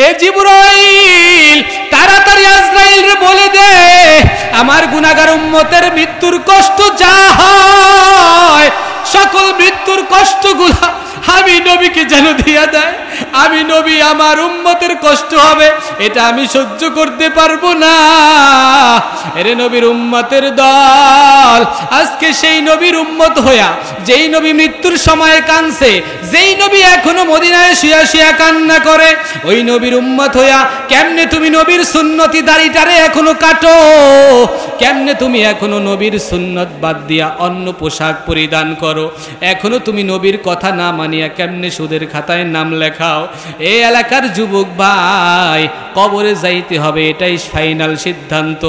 এ জিবরাইল তাড়াতাড়ি আজরাইলরে বলে দে আমার গুনাহগার উম্মতের মৃত্যুর কষ্ট যা হয় সকল মৃত্যুর কষ্টগুলো আমি নবীকে যেন দিয়া দেয়। আমি নবী আমার উম্মতের কষ্ট হবে এটা আমি সহ্য করতে পারবো না। এরে নবীর উম্মতের দল, আজকে সেই নবীর উম্মত হইয়া যেই নবী মৃত্যুর সময় কাঁদছে, যেই নবী এখনো মদিনায় শুয়া শুয়া কান্না করে, ওই নবীর উম্মত হইয়া কেমনে তুমি নবীর সুন্নতি দাড়িটারে এখনো কাটো? কেমনে তুমি এখনো নবীর সুন্নত বাদ দিয়া অন্য পোশাক পরিধান করো? এখনো তুমি নবীর কথা না মানিয়া কেমনে সুদের খাতায় নাম লেখাও? এই এলাকার যুবক ভাই, কবরে যাইতে হবে, এটাই ফাইনাল সিদ্ধান্ত।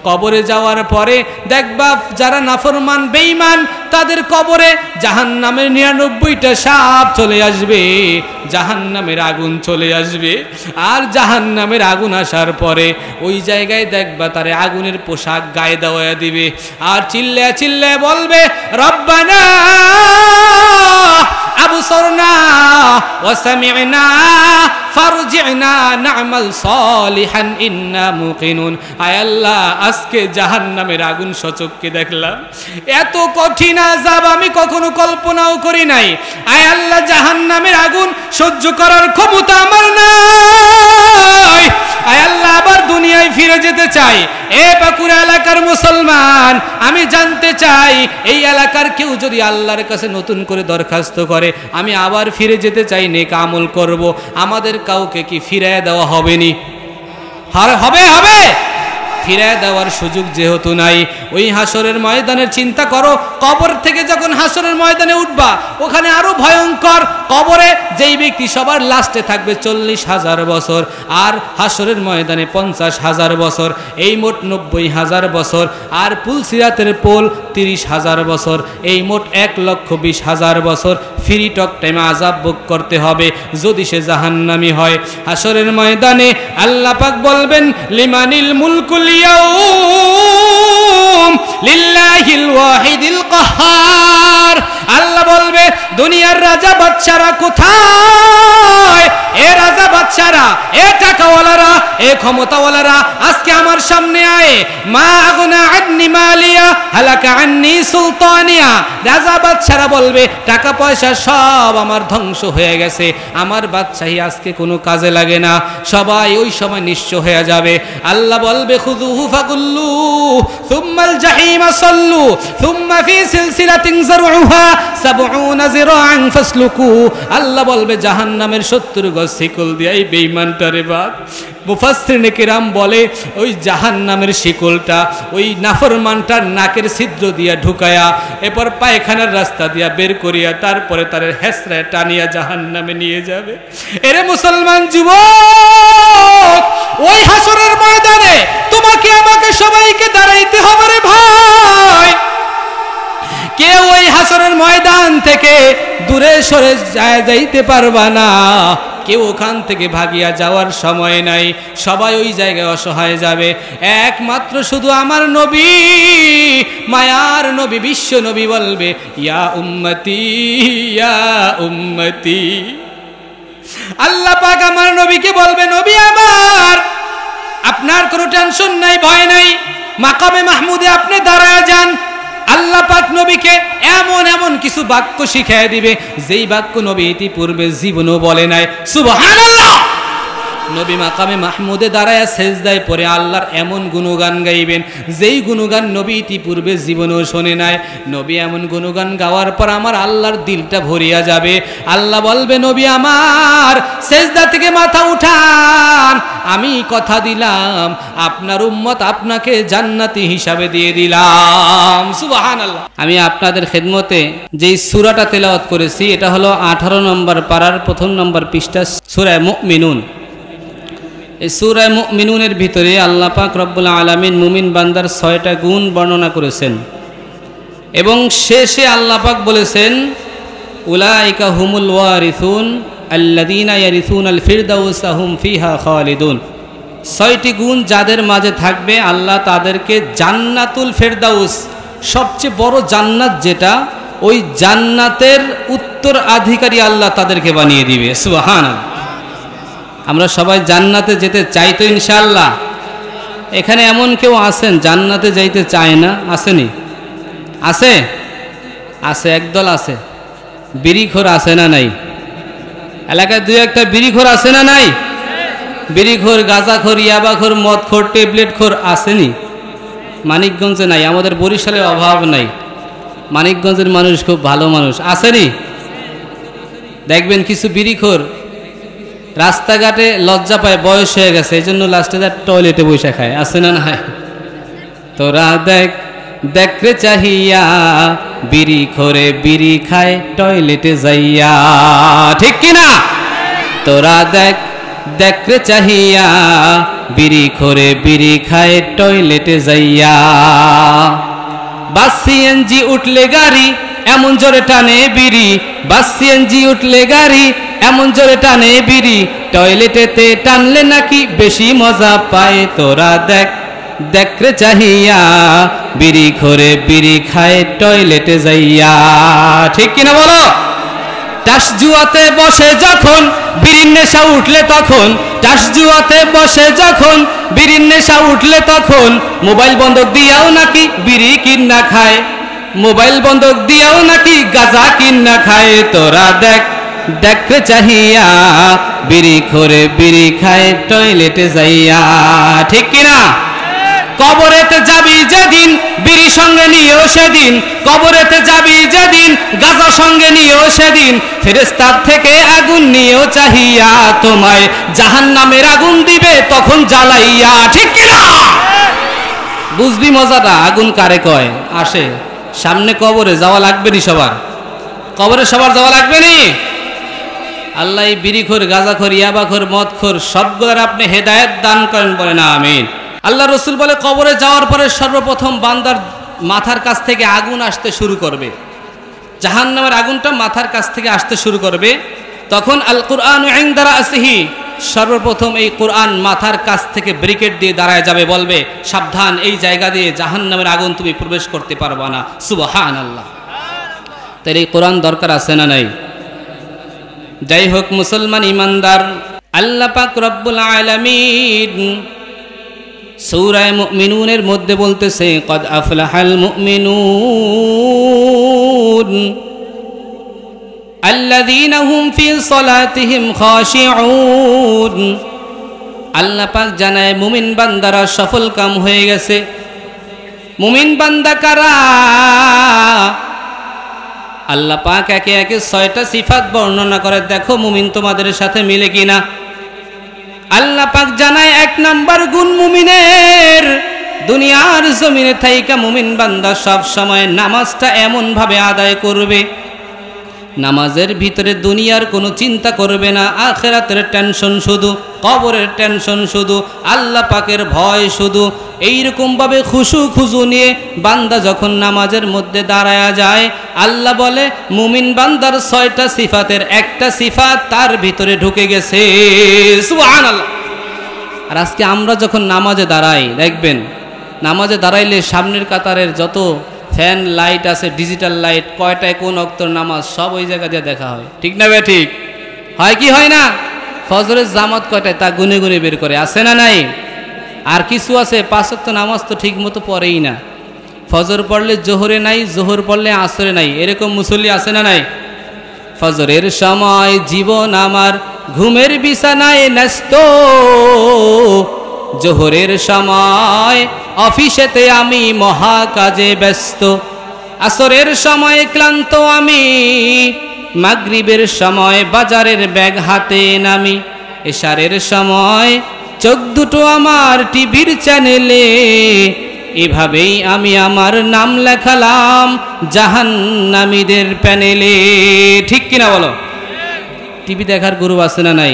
কবরে যাওয়ার পরে দেখবা যারা নাফরমান বেঈমান তাদের কবরে জাহান্নামের 99টা সাপ চলে আসবে, জাহান্নামের আগুন চলে আসবে। আর জাহান্নামের আগুন আসার পরে ওই জায়গায় দেখবা তারে আগুনের পোশাক গায়ে দেওয়া দিবে, আর চিল্লায়া চিল্লায়া বলবে রব্বানা আবসরনা ওয়া সামি'না ফারজি'না না'মাল সালিহান ইন্না মুকিনুন। আয় আল্লাহ, আজকে জাহান্নামের আগুন সচক্ষে দেখলাম, এত কঠিন আযাব আমি কখনো কল্পনাও করি নাই। আয় আল্লাহ, জাহান্নামের আগুন সহ্য করার ক্ষমতা আমার নাই। আয় আল্লাহ, আবার দুনিয়ায় ফিরে যেতে চাই। এ বাঁকুড়া এলাকার মুসলমান, আমি জানতে চাই এই এলাকার কেউ যদি আল্লাহর কাছে নতুন করে দরখাস্ত করে আমি আবার ফিরে যেতে চাই, নেক আমল করব, আমাদের কাউকে কি ফিরিয়ে দেওয়া হবে নি? হবে হবে ফিরিয়ে দেওয়ার সুযোগ যেহেতু নাই, ওই হাসরের ময়দানের চিন্তা করো। কবর থেকে যখন হাসরের ময়দানে উঠবা, ওখানে আরো ভয়ঙ্কর। কবরে যেই ব্যক্তি সবার লাস্টে থাকবে 40,000 বছর, আর হাসরের ময়দানে 50,000 বছর, এই মোট 90,000 বছর। আর পুলসিরাতের পোল 30,000 বছর, এই মোট 1,20,000 বছর ফ্রি টক টাইমে আযাব ভোগ করতে হবে যদি সে জাহান্নামী হয়। হাসরের ময়দানে আল্লাহ পাক বলবেন লিমানিল মুলকুল ইয়াউম লিল্লাহিল ওয়াহিদিল কাহ্হার। আল্লাহ বলবে দুনিয়ার রাজা বাদশারা কোথায়? এ রাজা বাদশারা, এ টাকাওয়ালারা, এ ক্ষমতাওয়ালারা আজকে আমার সামনে আয়। মা আগনা আন্নি মালিয়া হালাকা আন্নি সুলতানিয়া। রাজা বাদশারা বলবে টাকা পয়সা সব আমার ধ্বংস হয়ে গেছে, আমার বাদশাহী আজকে কোনো কাজে লাগে না। সবাই ওই সময় নিঃস্ব হয়ে যাবে। আল্লাহ বলবে খুযুহু ফাগুল্লু সুম্মাল জাহিমা সাল্লু সুম্মা ফি সিলসিলাতিন যারউহা 70 যিরাআন ফাসলুকু। আল্লাহ বলবে জাহান্নামের 70 গজ শিকল দিয়ে এই বেঈমানটারে বাদ। মুফাসসিরিনে কিরাম বলে ওই জাহান্নামের শিকলটা ওই নাফরমানটার নাকের ছিদ্র দিয়া ঢুকায়া এরপর পায়খানার রাস্তা দিয়া বের করিয়া তারপরে তার হেসরায় টানিয়া জাহান্নামে নিয়ে যাবে। এরে মুসলমান যুবক, ওই হাসরের ময়দানে তোমাকে আমাকে সবাইকে দাঁড়াইতে হবে রে ভাই। কেউ ওই হাসরের ময়দান থেকে দূরে সরে যাইতে পারবা না, কেউ ওখান থেকে ভাগিয়া যাওয়ার সময় নাই। সবাই ওই জায়গায় অসহায় যাবে। একমাত্র শুধু আমার নবী, মায়ার নবী, বিশ্ব নবী বলবে ইয়া উম্মতি ইয়া উম্মতি। আল্লাহ পাক আমার নবীকে বলবে নবী আমার, আপনার কোনো টেনশন নাই, ভয় নাই, মাকামে মাহমুদে আপনি দাঁড়ায় যান। আল্লাহ পাক নবীকে এমন এমন কিছু বাক্য শিখিয়ে দিবে যেই বাক্য নবী ইতিপূর্বে জীবনেও বলে নাই। সুবহানাল্লাহ। নবী মাকামে মাহমুদে দাঁড়ায় সেজদায় পড়ে আল্লাহর এমন গুণগান গাইবেন যেই গুণগান নবী ইতিপূর্বে জীবনেও শোনে নাই। নবী এমন গুণগান গাওয়ার পর আমার আল্লাহর দিলটা ভরিয়া যাবে। আল্লাহ বলবে নবী আমার, সেজদা থেকে মাথা উঠান, আমি কথা দিলাম আপনার উম্মত আপনাকে জান্নাতি হিসাবে দিয়ে দিলাম। সুবহানাল্লাহ। আমি আপনাদের খেদমতে যেই সূরাটা তেলাওয়াত করেছি এটা হলো 18 নম্বর পারার 1 নম্বর পৃষ্ঠা সূরা মুমিনুন। এই সূরা মুমিনুনের ভিতরে আল্লাহ পাক রব্বুল আলামিন মুমিন বান্দার 6টা গুণ বর্ণনা করেছেন এবং শেষে আল্লাহ পাক বলেছেন উলাইকা হুমুল ওয়ারিসুন আল্লাযীনা ইয়ারিসুনাল ফিরদাউসা হুম ফিহা খালিদুন। 6টি গুণ যাদের মাঝে থাকবে আল্লাহ তাদেরকে জান্নাতুল ফেরদাউস, সবচেয়ে বড় জান্নাত যেটা, ওই জান্নাতের উত্তরাধিকারী আল্লাহ তাদেরকে বানিয়ে দিবে। সুবহানাল্লাহ। আমরা সবাই জান্নাতে যেতে চাই তো ইনশাআল্লাহ। এখানে এমন কেউ আছেন জান্নাতে যাইতে চায় না? আসেনি? আছে? আছে, একদল আছে। বিড়িখোর আছে না নাই? এলাকায় দুই একটা বিড়িখোর আছে না নাই? বিড়িখোর, গাঁজাখোর, ইয়াবাখোর, মদখোর, ট্যাবলেটখোর আসেনি? মানিকগঞ্জে নাই, আমাদের বরিশালের অভাব নাই। মানিকগঞ্জের মানুষ খুব ভালো মানুষ, আসেনি? দেখবেন কিছু বিড়িখোর রাস্তাঘাটে লজ্জা পায়, বয়স হয়ে গেছে, এই জন্য লাস্টে তার টয়লেটে বসে খায়, আছে না নাই? তোরা দেখ দেখরে চাহিয়া বিড়ি খোরে বিড়ি খায় টয়লেটে যাইয়া, ঠিক কিনা? তোরা দেখ দেখরে চাহিয়া বিড়ি খোরে বিড়ি খায় টয়লেটে যাইয়া। বাস সিএনজি উঠলে গাড়ি এমন জোরে টানে বিড়ি, বাস সিএনজি উঠলে গাড়ি এমন জোরে টানে বিড়ি, টয়লেটেতে টানলে নাকি বেশি মজা পায়। তোরা দেখ দেখরে চাহিয়া বিড়ি খোরে বিড়ি খায় টয়লেটে যাইয়া, ঠিক কিনা বলো? টাস জুয়াতে বসে যখন বিড়ির নেশা উঠলে তখন, টাস জুয়াতে বসে যখন বিড়ির নেশা উঠলে তখন, মোবাইল বন্ধক দিয়াও নাকি বিড়ি কিন্না খায়, মোবাইল বন্ধক দিয়াও নাকি গাঁজা কিন্না খায়। তোরা দেখ দেখরে চাহিয়া বিড়ি খোরে বিড়ি খায় টয়লেটে যাইয়া, ঠিক কিনা? কবরেতে যাবি যেদিন বিড়ি সঙ্গে নিয়েও সেদিন, কবরেতে যাবি যেদিন গাঁজা সঙ্গে নিয়েও সেদিন, ফেরেশতার থেকে আগুন নিয়েও চাহিয়া তোমায় জাহান্নামের আগুন দিবে তখন জ্বালাইয়া, ঠিক কিনা? বুঝবি মজাটা? আগুন কারে কয়? আসে সামনে কবরে যাওয়া লাগবে নি সবার? কবরে সবার যাওয়া লাগবে নি? আল্লাহ এই বিড়িখোর, গাঁজাখোর, ইয়াবাখোর, মদখোর সবগুলোর আপনি হেদায়েত দান করেন, বলে না আমিন। আল্লাহ রসুল বলে কবরে যাওয়ার পরে সর্বপ্রথম বান্দার মাথার কাছ থেকে আগুন আসতে শুরু করবে, জাহান্নামের আগুনটা মাথার কাছ থেকে আসতে শুরু করবে। তখন আল কুরআন ইনদা রাসিহি, সর্বপ্রথম এই কোরআন মাথার কাছ থেকে ব্রিকেট দিয়ে দাঁড়ায় যাবে, বলবে সাবধান, এই জায়গা দিয়ে জাহান্নামের আগুন তুমি প্রবেশ করতে পারবা না। সুবহানাল্লাহ। তাই এই কোরআন দরকার আছে না নাই? যাই হোক মুসলমান ইমানদার, আল্লাহ পাক রব্বুল আলামিন সূরা মুমিনুনের মধ্যে বলতেছে কদ আফলাহাল মুমিনুন আল্লাযীনা হুম ফি সালাতিহিম খাশিউন। আল্লাহ পাক জানায় মুমিন বান্দারা সফল কাম হয়ে গেছে। মুমিন বান্দা কারা? আল্লাহ পাক একে একে ৬টা সিফাত বর্ণনা করে, দেখো মুমিন তোমাদের সাথে মিলে কিনা। আল্লাহ পাক জানায় ১ নাম্বার গুণ মুমিনের, দুনিয়ার জমিনে থাইকা মুমিন বান্দা সব সময় নামাজটা এমন ভাবে আদায় করবে, নামাজের ভিতরে দুনিয়ার কোনো চিন্তা করবে না, আখিরাতের টেনশন শুধু, কবরের টেনশন শুধু, আল্লাহ পাকের ভয় শুধু। এইরকম ভাবে খুশু নিয়ে বান্দা যখন নামাজের মধ্যে দাঁড়ায়া যায়, আল্লাহ বলে মুমিন বান্দার ৬টা সিফাতের একটা সিফাত তার ভিতরে ঢুকে গেছে। সুবহানাল্লাহ। আর আজকে আমরা যখন নামাজে দাঁড়াই, দেখবেন নামাজে দাঁড়াইলে সামনের কাতারের যত ফ্যান লাইট আছে, ডিজিটাল লাইট, কয়টায় কোন ওয়াক্তের নামাজ সব ওই জায়গা দিয়ে দেখা হয়, ঠিক না? ঠিক হয় কি হয় না? ফজরের জামাত কয়টায় তা গুনে গুনে বের করে, আছে না নাই? আর কিছু আছে ৫ ওয়াক্ত নামাজ তো ঠিক মতো পড়েই না, ফজর পড়লে জোহরে নাই, জোহর পড়লে আসরে নাই, এরকম মুসল্লি আছে না নাই? ফজরের সময় জীবন আমার ঘুমের বিছানায় ন্যস্ত, জোহরের সময় অফিসেতে আমি মহা কাজে ব্যস্ত, আসরের সময় ক্লান্ত আমি, মাগরিবের সময় বাজারের ব্যাগ হাতে নামি, এশারের সময় চোখ দুটো আমার টিভির চ্যানেলে, এভাবেই আমি আমার নাম লেখালাম জাহান্নামীদের প্যানেলে, ঠিক কিনা বলো? টিভি দেখার গুরু আছে না নাই?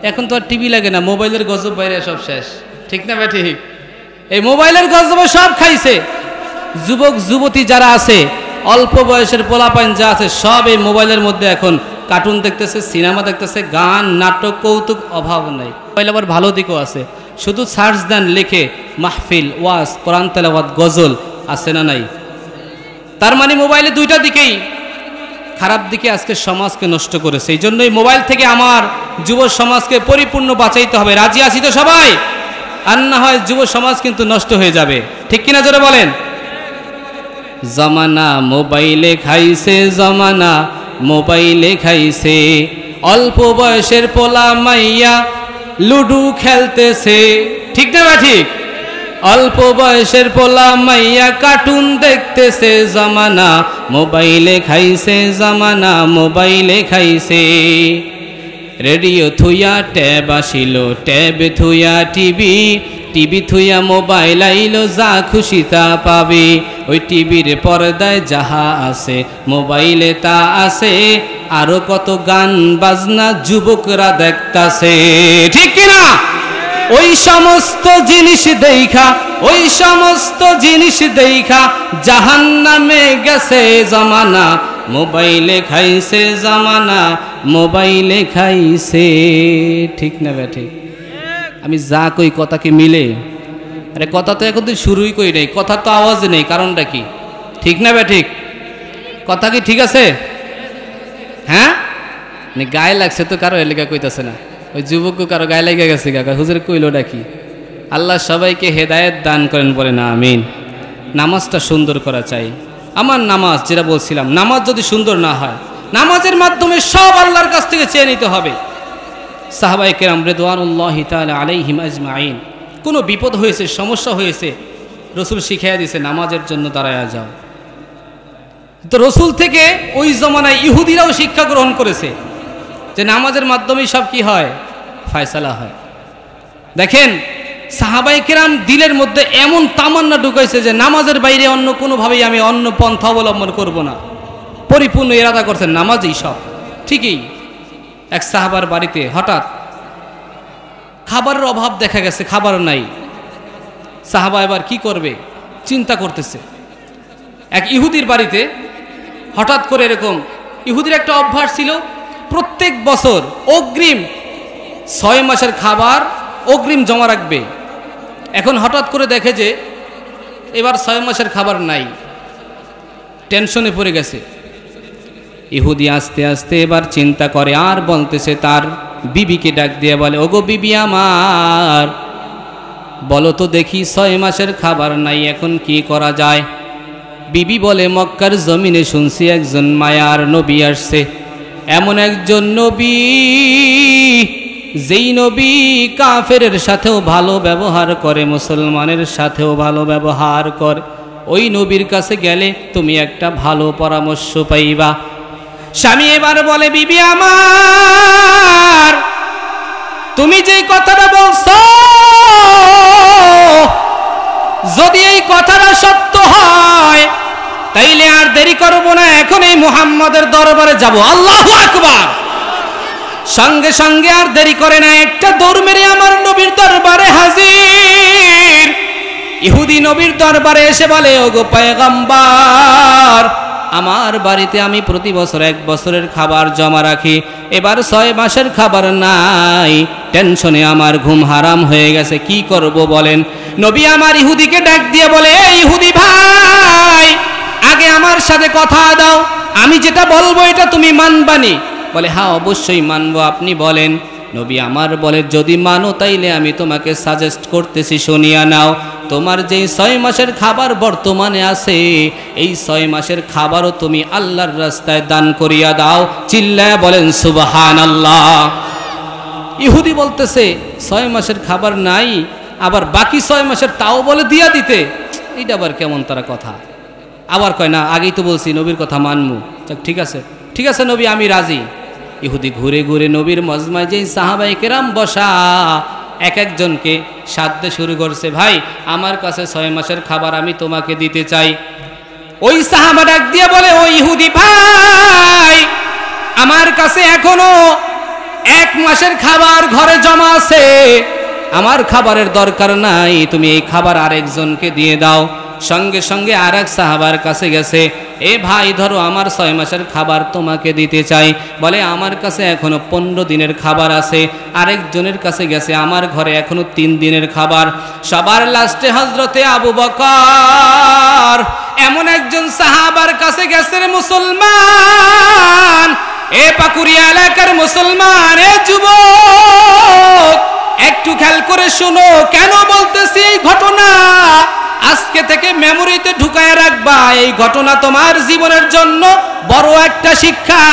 এখন তো আর টিভি লাগে না, মোবাইলের গজব বাইরে সব শেষ, ঠিক না ভাই? ঠিক। এই মোবাইলের গজবে সব খাইছে। যুবক যুবতী যারা আছে, অল্প বয়সের পোলাপাইন যা আছে, সব এই মোবাইলের মধ্যে এখন কার্টুন দেখতেছে, সিনেমা দেখতেছে, গান, নাটক, কৌতুক, অভাব নাই। মোবাইল আবার ভালো দিকও আছে, শুধু সার্চ দেন, লিখে মাহফিল, ওয়াজ, কোরআন তেলাওয়াত, গজল, আছে না নাই? তার মানে মোবাইলে দুইটা দিকেই, খারাপ দিকে আজকে সমাজকে নষ্ট করেছে। এই জন্যই মোবাইল থেকে আমার যুব সমাজকে পরিপূর্ণ বাঁচাইতে হবে। রাজি আছি তো সবাই? আর না হয় যুব সমাজ কিন্তু নষ্ট হয়ে যাবে। ঠিক কিনা জোরে বলেন? জমানা মোবাইলে খাইছে, জমানা মোবাইলে খাইছে, অল্প বয়সের পোলা মাইয়া লুডু খেলতেছে। ঠিক না বা ঠিক? অল্প বয়সের পোলা মাইয়া কার্টুন দেখতেছে, জমানা মোবাইলে খাইছে, জমানা মোবাইলে খাইছে। রেডিও থুইয়া ট্যাব আসিল, ট্যাব থুইয়া টিভি, টিভি থুইয়া মোবাইল আইলো, যা খুশি তা পাবে। ওই টিভির পর্দায় যাহা আছে মোবাইলে তা আছে, আরো কত গান বাজনা যুবকরা দেখতাছে। ঠিক কিনা? ওই সমস্ত জিনিস দেখা, ওই সমস্ত জিনিস দেখা জাহান্নামে গেছে জমানা, মোবাইলে খাইছে জমানা, মোবাইলে খাইছে। ঠিক না বে ঠিক? আমি যা কই কথা কি মিলে? আরে কথা তো এখন তুই শুরুই কই নাই, কথা তো আওয়াজ নেই, কারণটা কি? ঠিক না বে ঠিক? কথা কি ঠিক আছে? হ্যাঁ, গায়ে লাগছে তো কারো এলাকা কইতাছে না, ওই যুবক কারো গায়ে লেগে গেছে। কাকা হুজুর কইলো ডাকি। আল্লাহ সবাইকে হেদায়েত দান করেন, বলে না আমিন। নামাজটা সুন্দর করা চাই। আমার নামাজ যেটা বলছিলাম, নামাজ যদি সুন্দর না হয়, নামাজের মাধ্যমে সব আল্লাহর কাছ থেকে চেয়ে নিতে হবে। সাহাবায়ে কেরাম রিদওয়ানুল্লাহি তাআলা আলাইহিম আজমাইন, কোনো বিপদ হয়েছে, সমস্যা হয়েছে, রসুল শিখাইয়া দিয়েছে নামাজের জন্য দাঁড়ায়া যাও। তো রসুল থেকে ওই জমানায় ইহুদিরাও শিক্ষা গ্রহণ করেছে যে নামাজের মাধ্যমেই সব কি হয়, ফয়সালা হয়। দেখেন সাহাবায়ে কেরাম দিলের মধ্যে এমন তামান্না ঢুকাইছে যে নামাজের বাইরে অন্য কোনোভাবেই আমি অন্য পন্থা অবলম্বন করব না। পরিপূর্ণ ইরাদা করছেন নামাজই সব। ঠিকই এক সাহাবার বাড়িতে হঠাৎ খাবারের অভাব দেখা গেছে, খাবার নাই। সাহাবা এবার কি করবে চিন্তা করতেছে। এক ইহুদির বাড়িতে হঠাৎ করে এরকম, ইহুদির একটা অভ্যাস ছিল প্রত্যেক বছর অগ্রিম 6 মাসের খাবার অগ্রিম জমা রাখবে। এখন হঠাৎ করে দেখে যে এবার 6 মাসের খাবার নাই, টেনশনে পড়ে গেছে। ইহুদি আস্তে আস্তে এবার চিন্তা করে, আর বলতেছে তার বিবিকে ডাক দিয়ে বলে, ওগো বিবি আমার, বলো তো দেখি 6 মাসের খাবার নাই, এখন কি করা যায়? বিবি বলে, মক্কার জমিনে শুনছি একজন মায়ার নবী আসছে, এমন একজন নবী যেই নবী কাফেরের সাথেও ভালো ব্যবহার করে, মুসলমানের সাথেও ভালো ব্যবহার করে। ওই নবীর কাছে গেলে তুমি একটা ভালো পরামর্শ পাইবা। স্বামী এবার বলে, বিবি আমার, তুমি যেই কথাটা বলছো, যদি এই কথাটা সত্য হয় তাইলে আর দেরি করব না, এখন এই মুহাম্মাদের দরবারে যাব। আল্লাহু আকবার। সঙ্গে সঙ্গে আর দেরি করে না, একটা দৌড় মেরে আমার নবীর দরবারে হাজির। ইহুদি নবীর দরবারে এসে বলে, ওগো পয়গম্বর, আমার বাড়িতে আমি প্রতি বছর 1 বছরের খাবার জমা রাখি, এবার 6 মাসের খাবার নাই, টেনশনে আমার ঘুম হারাম হয়ে গেছে, কি করব বলেন? নবী আমার ইহুদিকে ডাক দিয়ে বলে, এই ইহুদি ভাই, আগে আমার সাথে কথা দাও, আমি যেটা বলবো এটা তুমি মানবানি? বলে, হ্যাঁ অবশ্যই মানবো, আপনি বলেন। নবী আমার বলে, যদি মানো তাইলে আমি তোমাকে সাজেস্ট করতেছি, শুনিয়া নাও। তোমার যেই 6 মাসের খাবার বর্তমানে আছে, এই 6 মাসের খাবারও তুমি আল্লাহর রাস্তায় দান করিয়া দাও। চিল্লায়া বলেন সুবহানাল্লাহ। ইহুদি বলতেছে 6 মাসের খাবার নাই, আবার বাকি 6 মাসের তাও বলে দিয়া দিতে, এইটা আবার কেমন তারা কথা? আবার কয়, না আগেই তো বলছি নবীর কথা মানমু। ঠিক আছে, ঠিক আছে নবী, আমি রাজি। ইহুদি ঘুরে ঘুরে নবীর মজমায় যেই সাহাবায়ে কেরাম বসা, এক একজনকে সাধ্যে শুরু করছে, ভাই আমার কাছে 6 মাসের খাবার আমি তোমাকে দিতে চাই। ওই সাহাবা ডাক দিয়ে বলে, ওই ইহুদি ভাই, আমার কাছে এখনো 1 মাসের খাবার ঘরে জমা আছে, আমার খাবারের দরকার নাই, তুমি এই খাবার আরেকজনকে দিয়ে দাও। সঙ্গে সঙ্গে আর এক সাহাবার কাছে গেছে, এ ভাই ধরো আমার 6 মাসের খাবার তোমাকে দিতে চাই। বলে, আমার কাছে এখনো 15 দিনের খাবার আছে। আরেকজনের কাছে গেছে, আমার ঘরে এখনো 3 দিনের খাবার। সবার লাস্টে হযরতে আবু বকর এমন একজন সাহাবার কাছে গেছেন মুসলমান, এ পাকুড়িয়া এলাকার মুসলমান, এ যুবক একটু খেয়াল করে শোনো, কেন বলতেছি এই ঘটনা আজকে থেকে মেমোরিতে ঢুকায় রাখবা। এই ঘটনা তোমার জীবনের জন্য বড় একটা শিক্ষা।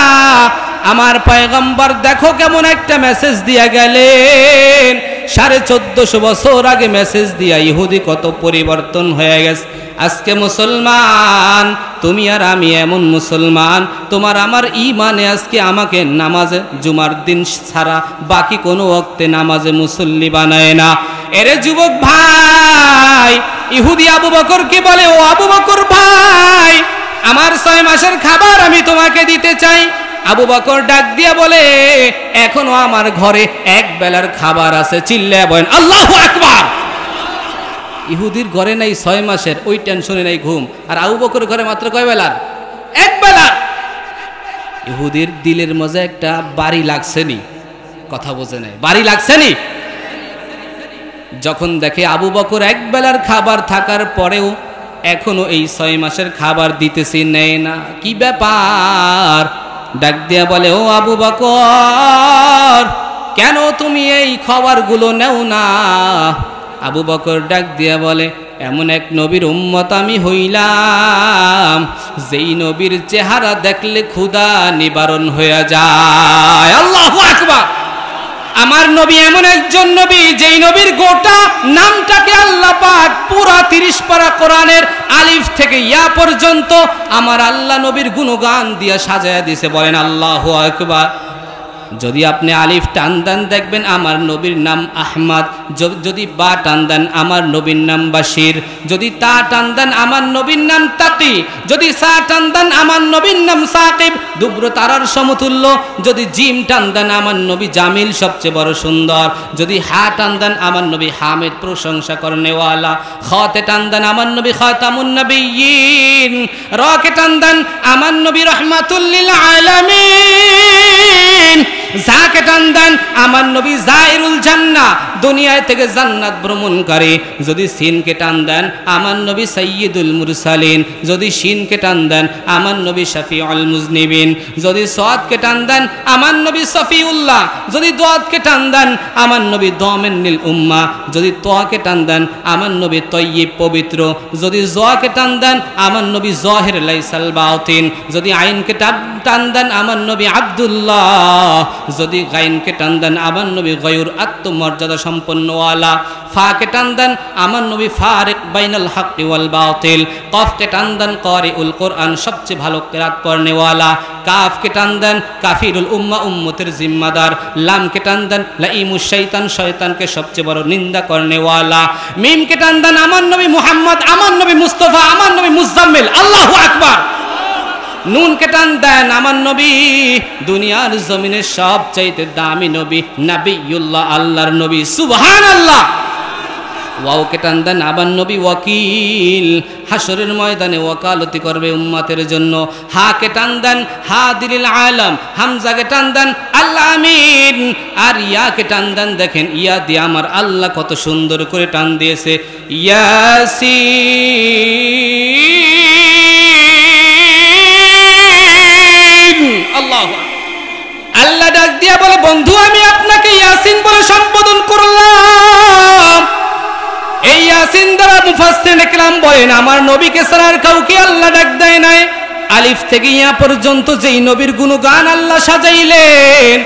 আমার পয়গম্বর দেখো কেমন একটা মেসেজ দিয়া গেলেন। 1450 বছর আগে মেসেজ দিয়া ইহুদি কত পরিবর্তন হয়ে গেছে। আজকে মুসলমান তুমি আর আমি এমন মুসলমান, তোমার আমার ঈমানে আজকে আমাকে নামাজে জুমার দিন ছাড়া বাকি কোনো ওয়াক্তে নামাজে মুসল্লি বানায় না। এরে যুবক ভাই, ইহুদি আবু বকরকে বলে, ও আবু বকর ভাই, আমার 6 মাসের খাবার আমি তোমাকে দিতে চাই। আবু বকর ডাক দিয়া বলে, এখনো আমার ঘরে এক বেলার খাবার আছে। চিল্লায়া বলেন আল্লাহু আকবার। ইহুদির ঘরে নাই 6 মাসের, ওই টেনশনে নাই ঘুম। আর আবু বকর ঘরে মাত্র কয় বেলার? এক বেলার। ইহুদির দিলের মধ্যে একটা বাড়ি লাগছেনি, কথা বোঝে নাই, বাড়ি লাগছেনি। যখন দেখে আবু বকর এক বেলার খাবার থাকার পরেও এখনো এই 6 মাসের খাবার দিতেছি, নেয় না, কি ব্যাপার? ডাক দিয়া বলে, ও আবু বকর, কেন তুমি এই খাবারগুলো নেও না? আবু বকর ডাক দিয়া বলে, এমন এক নবীর উম্মত আমি হইলাম যেই নবীর চেহারা দেখলে ক্ষুধা নিবারণ হয়ে যায়। আল্লাহু আকবার। আমার নবী এমন একজন নবী যেই নবীর গোটা নামটাকে আল্লাহ পাক পুরা 30 পারা কোরআনের আলিফ থেকে ইয়া পর্যন্ত আমার আল্লাহ নবীর গুণগান দিয়া সাজায়া দিয়েছে। বলেন আল্লাহু আকবার। যদি আপনি আলিফ টান দেন দেখবেন আমার নবীর নাম আহমদ, যদি বা টান দেন আমার নবীর নাম বাশির, যদি তা টান দেন আমার নবীর নাম তাকি, যদি সা টান দেন আমার নবীর নাম সাকিব, দুব্র তারার সমতুল্য, যদি জিম টান দেন আমার নবী জামিল সবচেয়ে বড় সুন্দর, যদি হা টান দেন আমার নবী হামিদ প্রশংসা করনেওয়ালা, খতে টান দেন আমার নবী খাতামুন নবিয়্যিন, রকে টান দেন আমার নবী রাহমাতুল লিল আলামিন, যাকে টান দেন আমার নবী জাইরুল জান্নাহ, দুনিয়া থেকে জান্নাত ভ্রমণকারী, যদি সিনকে টান দেন আমার নবী সাইয়্যিদুল মুরসালিন, যদি শিনকে টান দেন আমার নবী শাফিউল মুজনিবিন, যদি সাদকে টান দেন আমার নবী সফিউল্লাহ, যদি দাদকে টান দেন আমার নবী দামিনুল উম্মাহ, যদি তাকে টান দেন আমার নবী তাইয়্যিব পবিত্র, যদি জাকে টান দেন আমার নবী জাহির লাইসাল বাতিন, যদি আইনকে টান দেন আমার নবী আব্দুল্লাহ, যদি গাইনকে টান দেন আমার নবী গয়ুর আত্মমর্যাদা সম্পন্নওয়ালা, ফাকে টান দেন আমার নবী ফারিক বাইনাল হাক্কি ওয়াল বাতিল, কফকে টান দেন কারিউল কোরআন সবচেয়ে ভালো কিরাত পড়নেওয়ালা, কাফকে টান দেন কাফিরুল উম্মাহ উম্মতের জিম্মাদার, লামকে টান দেন লাইমুশ শয়তান শয়তানকে সবচেয়ে বড় নিন্দা করনেওয়ালা, মিমকে টান দেন আমার নবী মুহাম্মদ, আমার নবী মুস্তাফা, আমার নবী মুজাম্মিল। আল্লাহু আকবার। নুনকে টান দেন আমার নবী দুনিয়ার জমিনের সবচাইতে দামি নবী নবিয়ুল্লাহ, আল্লাহর নবী, সুবহানাল্লাহ। ওয়াওকে টান দেন আমার নবী ওয়াকিল, হাসরের ময়দানে ওয়াকালতি করবে উম্মতের জন্য। হাকে টান দেন হাদিল আলম, হামজাকে টান দেন আল্লাহ আমিন, আর ইয়াকে টান দেন, দেখেন ইয়া দিয়ে আমার আল্লাহ কত সুন্দর করে টান দিয়েছে, ইয়াসিন। আল্লাহু আল্লাহ ডাক দিয়া বলে, বন্ধু আমি আপনাকে ইয়াসিন বলে সম্বোধন করলাম। এই ইয়াসিন দ্বারা মুফাসসিরিন ইকরাম বলেন আমার নবীকে ছাড়া আর কাউকে আল্লাহ ডাক দেয় নাই। আলিফ থেকে ইয়া পর্যন্ত যেই নবীর গুণগান আল্লাহ সাজাইলেন,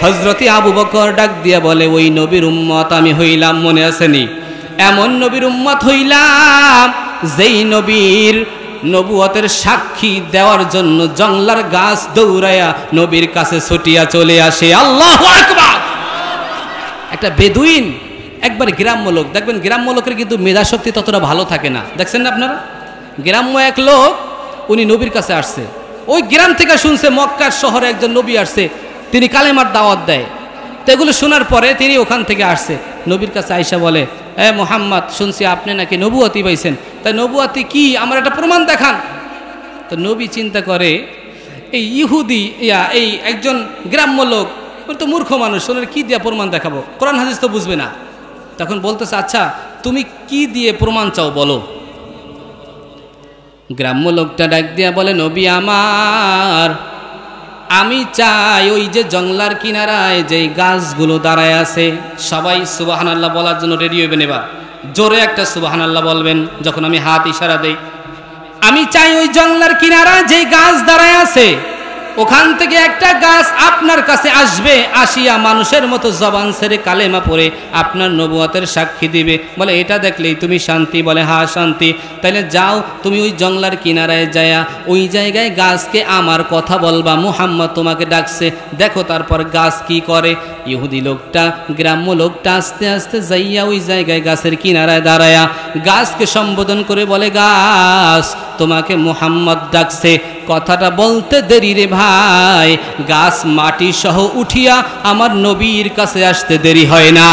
হযরতে আবু বকর ডাক দিয়া বলে, ওই নবীর উম্মত আমি হইলাম, মনে আসেনি? এমন নবীর উম্মত হইলাম যেই নবীর নবুয়তের সাক্ষী দেওয়ার জন্য জংলার গাছ দৌড়ায়া নবীর কাছে ছুটিয়া চলে আসে। আল্লাহু আকবার। একটা বেদুইন, একবার গ্রাম্য লোক, দেখবেন গ্রাম্য লোকের কিন্তু মেধাশক্তি ততটা ভালো থাকে না, দেখছেন না আপনারা? গ্রাম্য এক লোক, উনি নবীর কাছে আসছে, ওই গ্রাম থেকে শুনছে মক্কার শহরে একজন নবী আসছে, তিনি কালেমার দাওয়াত দেয়। তো এগুলো শোনার পরে তিনি ওখান থেকে আসছে, নবীর কাছে আইসা বলে, এ মুহাম্মদ, শুনছি আপনি নাকি নবুয়তি পাইছেন, তাই নবুয়তি কি, আমার একটা প্রমাণ দেখান। তো নবী চিন্তা করে, এই ইহুদি এই একজন গ্রাম্য লোক, ওই তো মূর্খ মানুষ, ওনার কি দিয়ে প্রমাণ দেখাবো, কোরআন হাদিস তো বুঝবে না। তখন বলতেছে, আচ্ছা তুমি কি দিয়ে প্রমাণ চাও বলো। গ্রাম্য লোকটা ডাক দিয়া বলে, নবী আমার, আমি চাই ওই যে জংলার কিনারায় যেই গাছগুলো দাঁড়ায় আছে, সবাই সুবহানাল্লাহ বলার জন্য রেডি হইবেন। এবার জোরে একটা সুবহানাল্লাহ বলবেন যখন আমি হাত ইশারা দেই। আমি চাই ওই জংলার কিনারায় যেই গাছ দাঁড়ায় আছে, ওখান থেকে একটা গাছ আপনার কাছে আসবে, আসিয়া মানুষের মতো জবান ছেড়ে কালেমা পড়ে আপনার নবুয়তের সাক্ষী দিবে। বলে এটা দেখলেই তুমি শান্তি? বলে হ্যাঁ শান্তি। তাহলে যাও তুমি ওই জংলার কিনারায় যায়া ওই জায়গায় গাছকে আমার কথা বলবা, মুহাম্মদ তোমাকে ডাকছে, দেখো তারপর গাছ কি করে। ইহুদি লোকটা, গ্রাম্য লোকটা আস্তে আস্তে যাইয়া ওই জায়গায় গাছের কিনারায় দাঁড়ায়া গাছকে সম্বোধন করে বলে, গাছ তোমাকে মুহাম্মদ ডাকছে। কথাটা বলতে দেরি রে ভাই, গাছ মাটি সহ উঠিয়া আমার নবীর কাছে আসতে দেরি হয় না।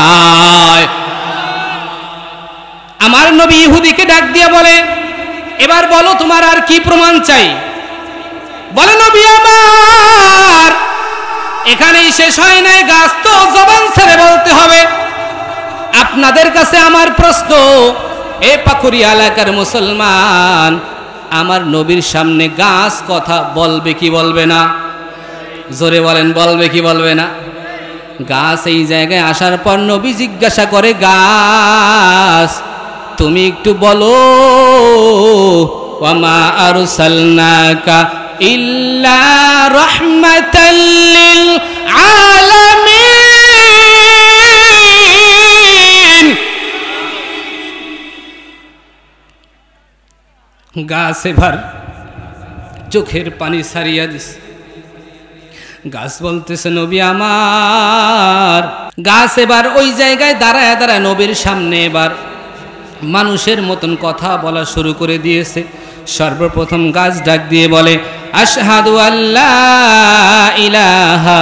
আমার নবী ইহুদিকে ডাক দিয়া বলে, এবার বলো তোমার আর কি প্রমাণ চাই? বলে, নবী আমার, এখানেই শেষ হয় নাই, গাছ তো জবান ছেড়ে বলতে হবে। আপনাদের কাছে আমার প্রশ্ন, এ পাকুড়ি এলাকার মুসলমান, আমার নবীর সামনে গাছ কথা বলবে কি বলবে না? জোরে বলেন, বলবে কি বলবে না? গাছ এই জায়গায় আসার পর নবী জিজ্ঞাসা করে, গাছ তুমি একটু বলো, ওয়ামা আরসালনাকা ইল্লা রাহমাতাল লিল আলামিন। গাছ এবার চোখের পানি ছাড়িয়া দিছে। গাছ বলতেছে, নবী আমার। গাছ এবার ওই জায়গায় দাঁড়ায় দাঁড়ায় নবীর সামনে এবার মানুষের মতন কথা বলা শুরু করে দিয়েছে। সর্বপ্রথম গাছ ডাক দিয়ে বলে, আশহাদু আল্লা ইলাহা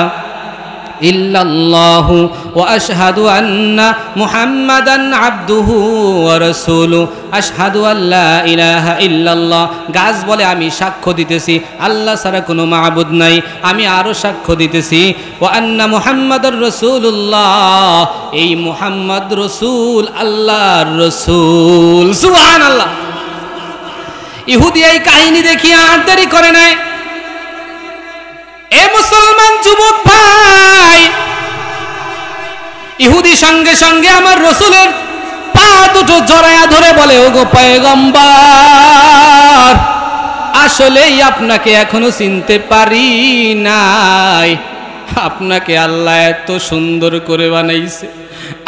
ইল্লাল্লাহু ওয়া আশহাদু আন্না মুহাম্মাদান আবদুহু ওয়া রাসূলুহু। আশহাদু আল্লা ইলাহা ইল্লাল্লাহ, গাছ বলে আমি সাক্ষ্য দিতেছি আল্লাহ ছাড়া কোনো মাবুদ নাই। আমি আরো সাক্ষ্য দিতেছি ওয়া আন্না মুহাম্মাদুর রাসূলুল্লাহ, এই মুহাম্মদ রাসূল, আল্লাহর রাসূল। সুবহানাল্লাহ। ইহুদি এই কাহিনী দেখিয়া আর দেরি করে নাই। এ মুসলমান যুবক ভাই, ইহুদি সঙ্গে সঙ্গে আমার রসুলের পা দুটো জড়ায়া ধরে বলে, ওগো পয়গম্বর, আসলেই আপনাকে এখনো চিনতে পারি নাই। আপনাকে আল্লাহ এত সুন্দর করে বানাইছে,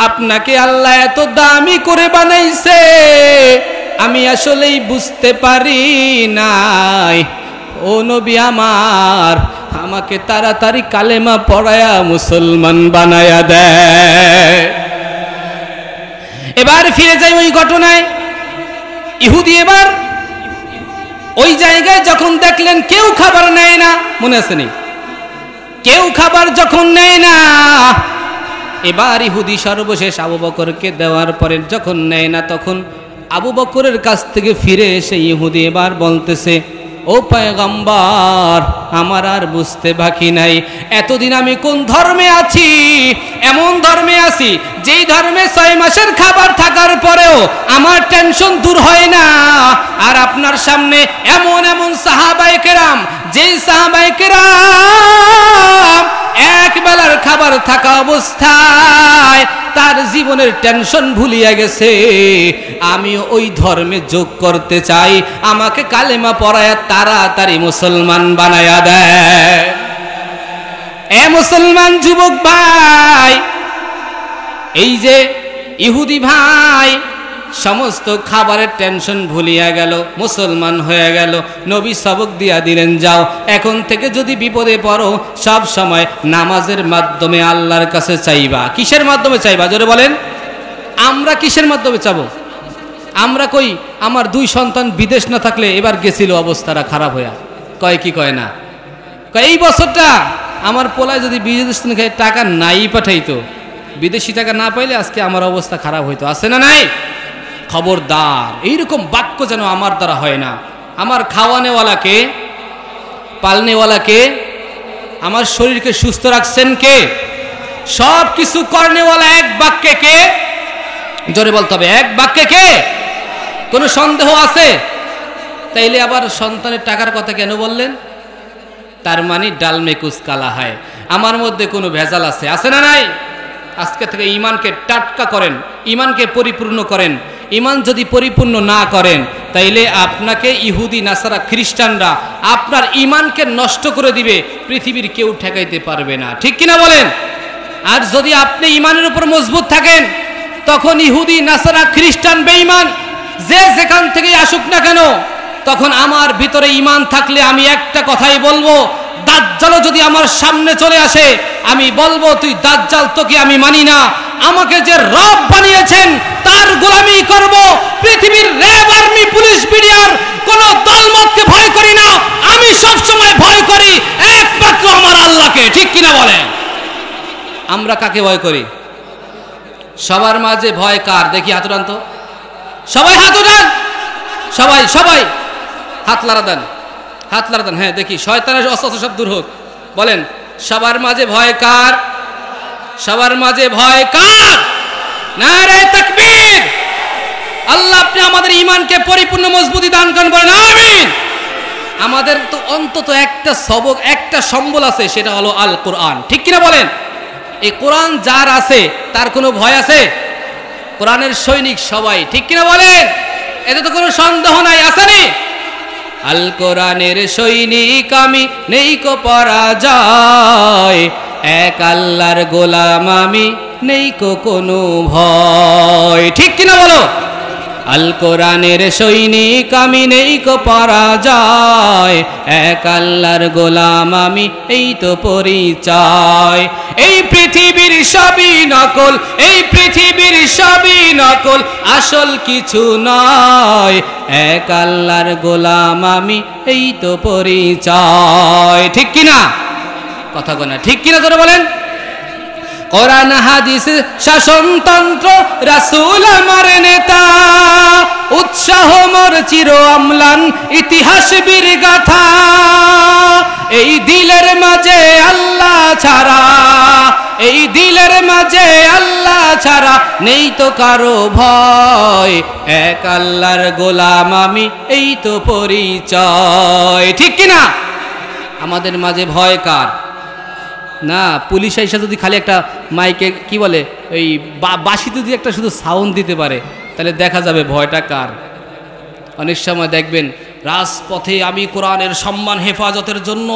আপনাকে আল্লাহ এত দামি করে বানাইছে, আমি আসলেই বুঝতে পারি নাই। ও নবী আমার, আমাকে তাড়াতাড়ি কালেমা পড়ায়া মুসলমান বানায়া দেয়। এবার ফিরে যাই ওই ঘটনায়। ইহুদি এবার ওই জায়গায় যখন দেখলেন কেউ খাবার নেয় না, মনে আছে নি? কেউ খাবার যখন নেয় না, এবার ইহুদি সর্বশেষ আবু বকরকে দেওয়ার পরে যখন নেয় না, তখন আবু বকরের কাছ থেকে ফিরে এসে ইহুদি এবার বলতেছে, ও পয়গম্বর, আমার আর বুঝতে বাকি নাই এতদিন আমি কোন ধর্মে আছি। এমন ধর্মে আছি যেই ধর্মে 6 মাসের খাবার থাকার পরেও আমার টেনশন দূর হয় না। আর আপনার সামনে এমন এমন সাহাবায়ে কেরাম, যেই সাহাবায়ে কেরাম এক বেলার খাবার থাকা অবস্থায় তার জীবনের টেনশন ভুলিয়া গেছে। আমি ওই ধর্মে যোগ করতে চাই, আমাকে কালেমা পড়ায়া তাড়াতাড়ি মুসলমান বানায়া দেয়। এ মুসলমান যুবক ভাই, এই যে ইহুদি ভাই সমস্ত খাবারের টেনশন ভুলিয়া গেল, মুসলমান হয়ে গেল। নবী সবক দিয়া দিলেন, যাও এখন থেকে যদি বিপদে পড়ো সব সময় নামাজের মাধ্যমে আল্লাহর কাছে চাইবা। কিসের মাধ্যমে চাইবা? জোরে বলেন। আমরা কিসের মাধ্যমে চাবো? আমরা কই আমার 2 সন্তান বিদেশ না থাকলে এবার গেছিল অবস্থাটা খারাপ হইয়া, কয় কি কয় না, কয় এই বছরটা আমার পোলায় যদি বিদেশ থেকে টাকা নাই পাঠাইতো, বিদেশি টাকা না পাইলে আজকে আমার অবস্থা খারাপ হইতো। আছে না নাই? খবরদার, এইরকম বাক্য যেন আমার দ্বারা হয় না। আমার খাওয়ানেওয়ালাকে, পালনেওয়ালাকে, আমার শরীরকে সুস্থ রাখছেন কে? সব কিছু করনেওয়ালা এক বাক্যে কে? জোরে বলতে হবে, এক বাক্যে কে? কোনো সন্দেহ আছে? তাইলে আবার সন্তানের টাকার কথা কেন বললেন? তার মানে ডাল মে কুছ কালা হয়, আমার মধ্যে কোনো ভেজাল আছে না নাই? আজকে থেকে ইমানকে টাটকা করেন, ইমানকে পরিপূর্ণ করেন। ইমান যদি পরিপূর্ণ না করেন তাইলে আপনাকে ইহুদি নাসারা খ্রিস্টানরা আপনার ইমানকে নষ্ট করে দিবে, পৃথিবীর কেউ ঠেকাইতে পারবে না, ঠিক কিনা বলেন? আর যদি আপনি ইমানের উপর মজবুত থাকেন তখন ইহুদি নাসারা খ্রিস্টান বেঈমান যে যেখান থেকে আসুক না কেন, তখন আমার ভিতরে ইমান থাকলে আমি একটা কথাই বলবো, দাজ্জালও যদি আমার সামনে চলে আসে আমি বলবো তুই দাজ্জাল, তোকে আমি মানি না, আমাকে যে রব বানিয়েছেন তার গোলামি করব। পৃথিবীর র্যাব, আর্মি, পুলিশ, বিডিআর কোন দলমতকে ভয় করি না, আমি সব সময় ভয় করি একমাত্র আমার আল্লাহকে, ঠিক কিনা বলেন? আমরা কাকে ভয় করি? সবার মাঝে ভয় কার? দেখি হাত উঠান তো, সবাই হাত উঠান, সবাই সবাই হাত লাড়া দেন, হাত লাড়া দেন। হ্যাঁ দেখি, শয়তানের অস্ত্র সব দূর হোক। বলেন সবার মাঝে ভয় কার? সবার মাঝে ভয় কার? নারে তাকবীর! আল্লাহ আপনি আমাদের ঈমানকে পরিপূর্ণ মজবুতি দান করেন, বলেন আমিন। আমাদের তো অন্তত একটা সবক, একটা সম্বল আছে, সেটা হলো আল কোরআন, ঠিক কিনা বলেন? এই কোরআন যার আছে তার কোনো ভয় আছে? কোরআনের সৈনিক সবাই, ঠিক কিনা বলেন? এতে তো কোনো সন্দেহ নাই, আসেনি? আল কোরআনের সৈনিক আমি, নেই কো পরাজয়, এক আল্লাহর গোলাম আমি, নেই কো কোনো ভয়, ঠিক কিনা বলো? আল কোরআনের সৈনিক আমি, নেই কো পরাজয়, এক আল্লাহর গোলাম আমি, এই তো পরিচয়। এই পৃথিবীর সবই নকল, এই পৃথিবীর সবই নকল, আসল কিছু নয়, এক আল্লাহর গোলাম আমি, এই তো পরিচয়, ঠিক কিনা? কথা গোনা ঠিক কিনা ধরে বলেন? কোরআন হাদিস শাসনতন্ত্র, রাসূল আমার নেতা, উৎসাহ মোর চির অম্লান, ইতিহাস বীর গাথা, এই দিলের মাঝে আল্লাহ ছাড়া, এই দিলের মাঝে আল্লাহ ছাড়া নেই তো কারো ভয়, এক আল্লাহর গোলাম আমি, এই তো পরিচয়, ঠিক কিনা? আমাদের মাঝে ভয় কার? না, পুলিশ এসে যদি খালি একটা মাইকে কি বলে ওই বাঁশিতে যদি একটা শুধু সাউন্ড দিতে পারে তাহলে দেখা যাবে ভয়টা কার। অনেক সময় দেখবেন রাজপথে আমি কোরআনের সম্মান হেফাজতের জন্য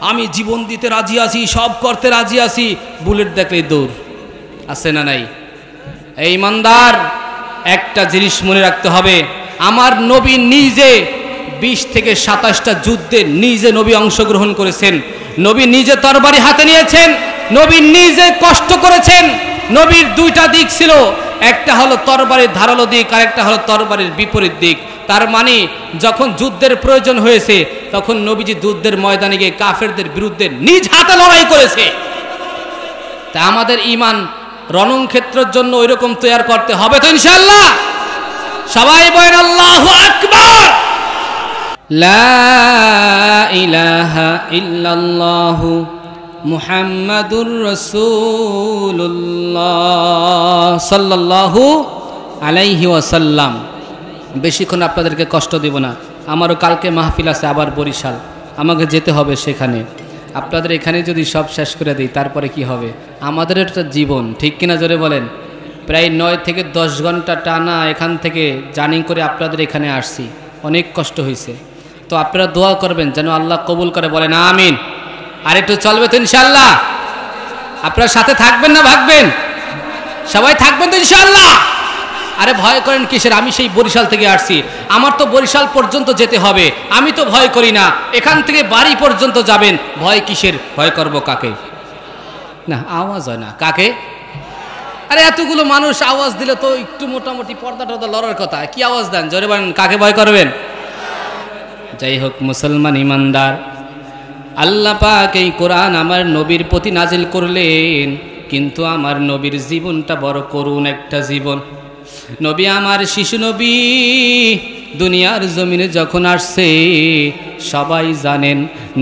আমি জীবন দিতে রাজি আছি, সব করতে রাজি আছি, বুলেট দেখলেই দৌড়, আছে না নাই? এই ইমানদার একটা জিনিস মনে রাখতে হবে, আমার নবী নিজে 20 থেকে 27টা যুদ্ধে নিজে নবী অংশগ্রহণ করেছেন, নবী নিজে তরবারি হাতে নিয়েছেন, নবী নিজে কষ্ট করেছেন। নবীর দুইটা দিক ছিল, একটা হলো তরবারির ধারালো দিক, আর একটা হলো তরবারির বিপরীত দিক। তার মানে যখন যুদ্ধের প্রয়োজন হয়েছে তখন নবীজি যুদ্ধের ময়দানে গিয়ে কাফেরদের বিরুদ্ধে নিজ হাতে লড়াই করেছে। তা আমাদের ঈমান রণক্ষেত্রের জন্য ওইরকম তৈরি করতে হবে তো ইনশাআল্লাহ। সবাই বলেন আল্লাহু আকবার। লা ইলাহা ইল্লাল্লাহু মুহাম্মাদুর রাসূলুল্লাহ সাল্লাল্লাহু আলাইহি ওয়াসাল্লাম। বেশিক্ষণ আপনাদেরকে কষ্ট দেব না, আমারও কালকে মাহফিল আছে আবার বরিশাল, আমাকে যেতে হবে সেখানে। আপনাদের এখানে যদি সব শেষ করে দিই তারপরে কি হবে? আমাদের একটা জীবন, ঠিক কিনা জোরে বলেন? প্রায় 9 থেকে 10 ঘন্টা টানা এখান থেকে জার্নি করে আপনাদের এখানে আসছি, অনেক কষ্ট হয়েছে। তো আপনারা দোয়া করবেন যেন আল্লাহ কবুল করে, বলেন আমিন। আর একটু চলবে তো ইনশাআল্লাহ? আপনারা সাথে থাকবেন না ভাগবেন? সবাই থাকবেন তো ইনশাআল্লাহ? আরে ভয় করেন কিসের? আমি সেই বরিশাল থেকে আসছি, আমার তো বরিশাল পর্যন্ত যেতে হবে, আমি তো ভয় করি না। এখান থেকে বাড়ি পর্যন্ত যাবেন, ভয় কিসের? ভয় করব কাকে? না, আওয়াজ হয় না কাকে? আরে এতগুলো মানুষ আওয়াজ দিলে তো একটু মোটামুটি পর্দা টর্দা লড়ার কথা, কি আওয়াজ দেন? জোরে বলেন, কাকে ভয় করবেন? যাই হোক মুসলমান ইমানদার, আল্লাহ পাক এই কোরআন আমার নবীর প্রতি নাজিল করলেন, কিন্তু আমার নবীর জীবনটা বড় করুণ একটা জীবন। নবী আমার শিশু নবী দুনিয়ার জমিনে যখন আসছে সবাই জানেন,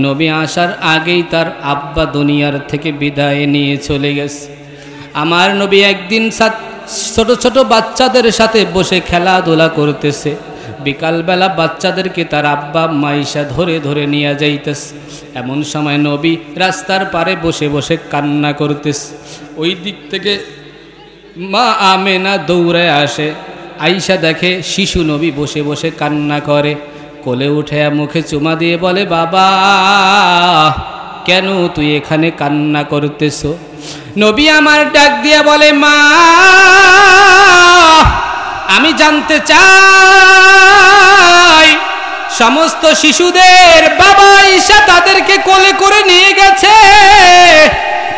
নবী আসার আগেই তার আব্বা দুনিয়ার থেকে বিদায় নিয়ে চলে গেছে। আমার নবী একদিন ছোট ছোট বাচ্চাদের সাথে বসে খেলাধুলা করতেছে, বিকালবেলা বাচ্চাদেরকে তার আব্বা মাইশা ধরে ধরে নিয়ে যাইতেছে। এমন সময় নবী রাস্তার পারে বসে বসে কান্না করতেছে। ওই দিক থেকে মা আমেনা দৌড়ে আসে, আইসা দেখে শিশু নবী বসে বসে কান্না করে। কোলে উঠে মুখে চুমা দিয়ে বলে, বাবা কেন তুই এখানে কান্না করতেছ? নবী আমার ডাক দিয়া বলে, মা আমি জানতে চাই সমস্ত শিশুদের বাবা ঈশা তাদেরকে কোলে করে নিয়ে গেছে,